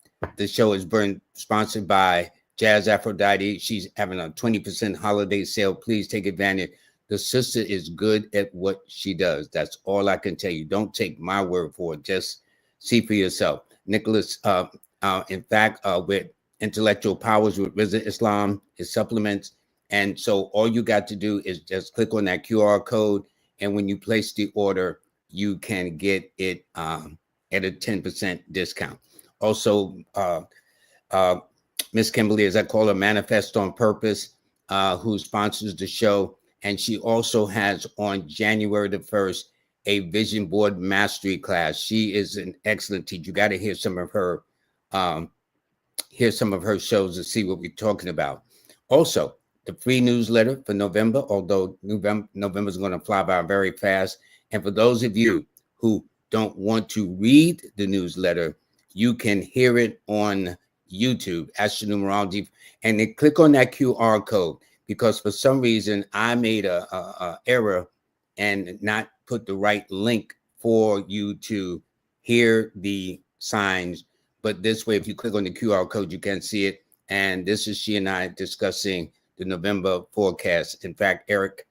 A: show is sponsored by Jazz Aphrodite. She's having a 20% holiday sale. Please take advantage. The sister is good at what she does. That's all I can tell you. Don't take my word for it. Just see for yourself. Nicholas, in fact, with Intellectual Powers with Rizza Islam, his supplements. And so all you got to do is just click on that QR code. And when you place the order, you can get it at a 10% discount. Also, Miss Kimberly, as I call her, Manifest on Purpose, who sponsors the show. And she also has on January the 1st, a vision board mastery class. She is an excellent teacher. You got to hear some of her shows to see what we're talking about. Also, the free newsletter for November, although November is going to fly by very fast. And for those of you who don't want to read the newsletter, you can hear it on YouTube, Astronumerology, and then click on that QR code, because for some reason I made a error and not put the right link for you to hear the signs. But this way, if you click on the QR code, you can see it. And this is she and I discussing the November forecast. In fact, Eric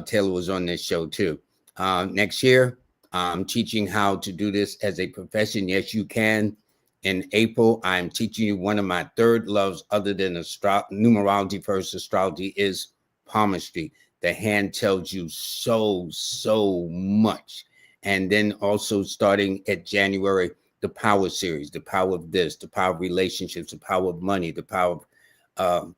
A: Taylor was on this show too. Next year, I'm teaching how to do this as a profession. Yes, you can. In April, I'm teaching you one of my third loves other than numerology first astrology is palmistry. The hand tells you so much. And then also starting at January, the power series, the power of this, the power of relationships, the power of money, the power of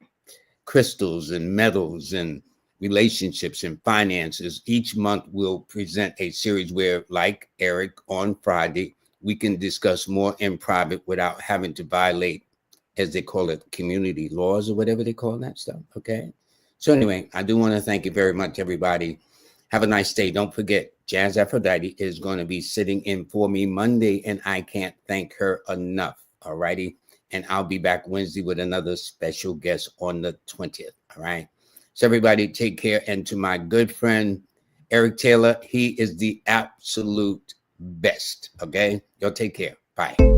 A: crystals and metals and relationships and finances. Each month we'll present a series where, like Eric on Friday, we can discuss more in private without having to violate, as they call it, community laws or whatever they call that stuff. Okay. So anyway, I do want to thank you very much, everybody. Have a nice day. Don't forget, Jazz Aphrodite is going to be sitting in for me Monday, and I can't thank her enough. All righty. And I'll be back Wednesday with another special guest on the 20th. All right. So everybody take care. And to my good friend, Eric Taylor, he is the absolute best. Okay. Y'all take care. Bye.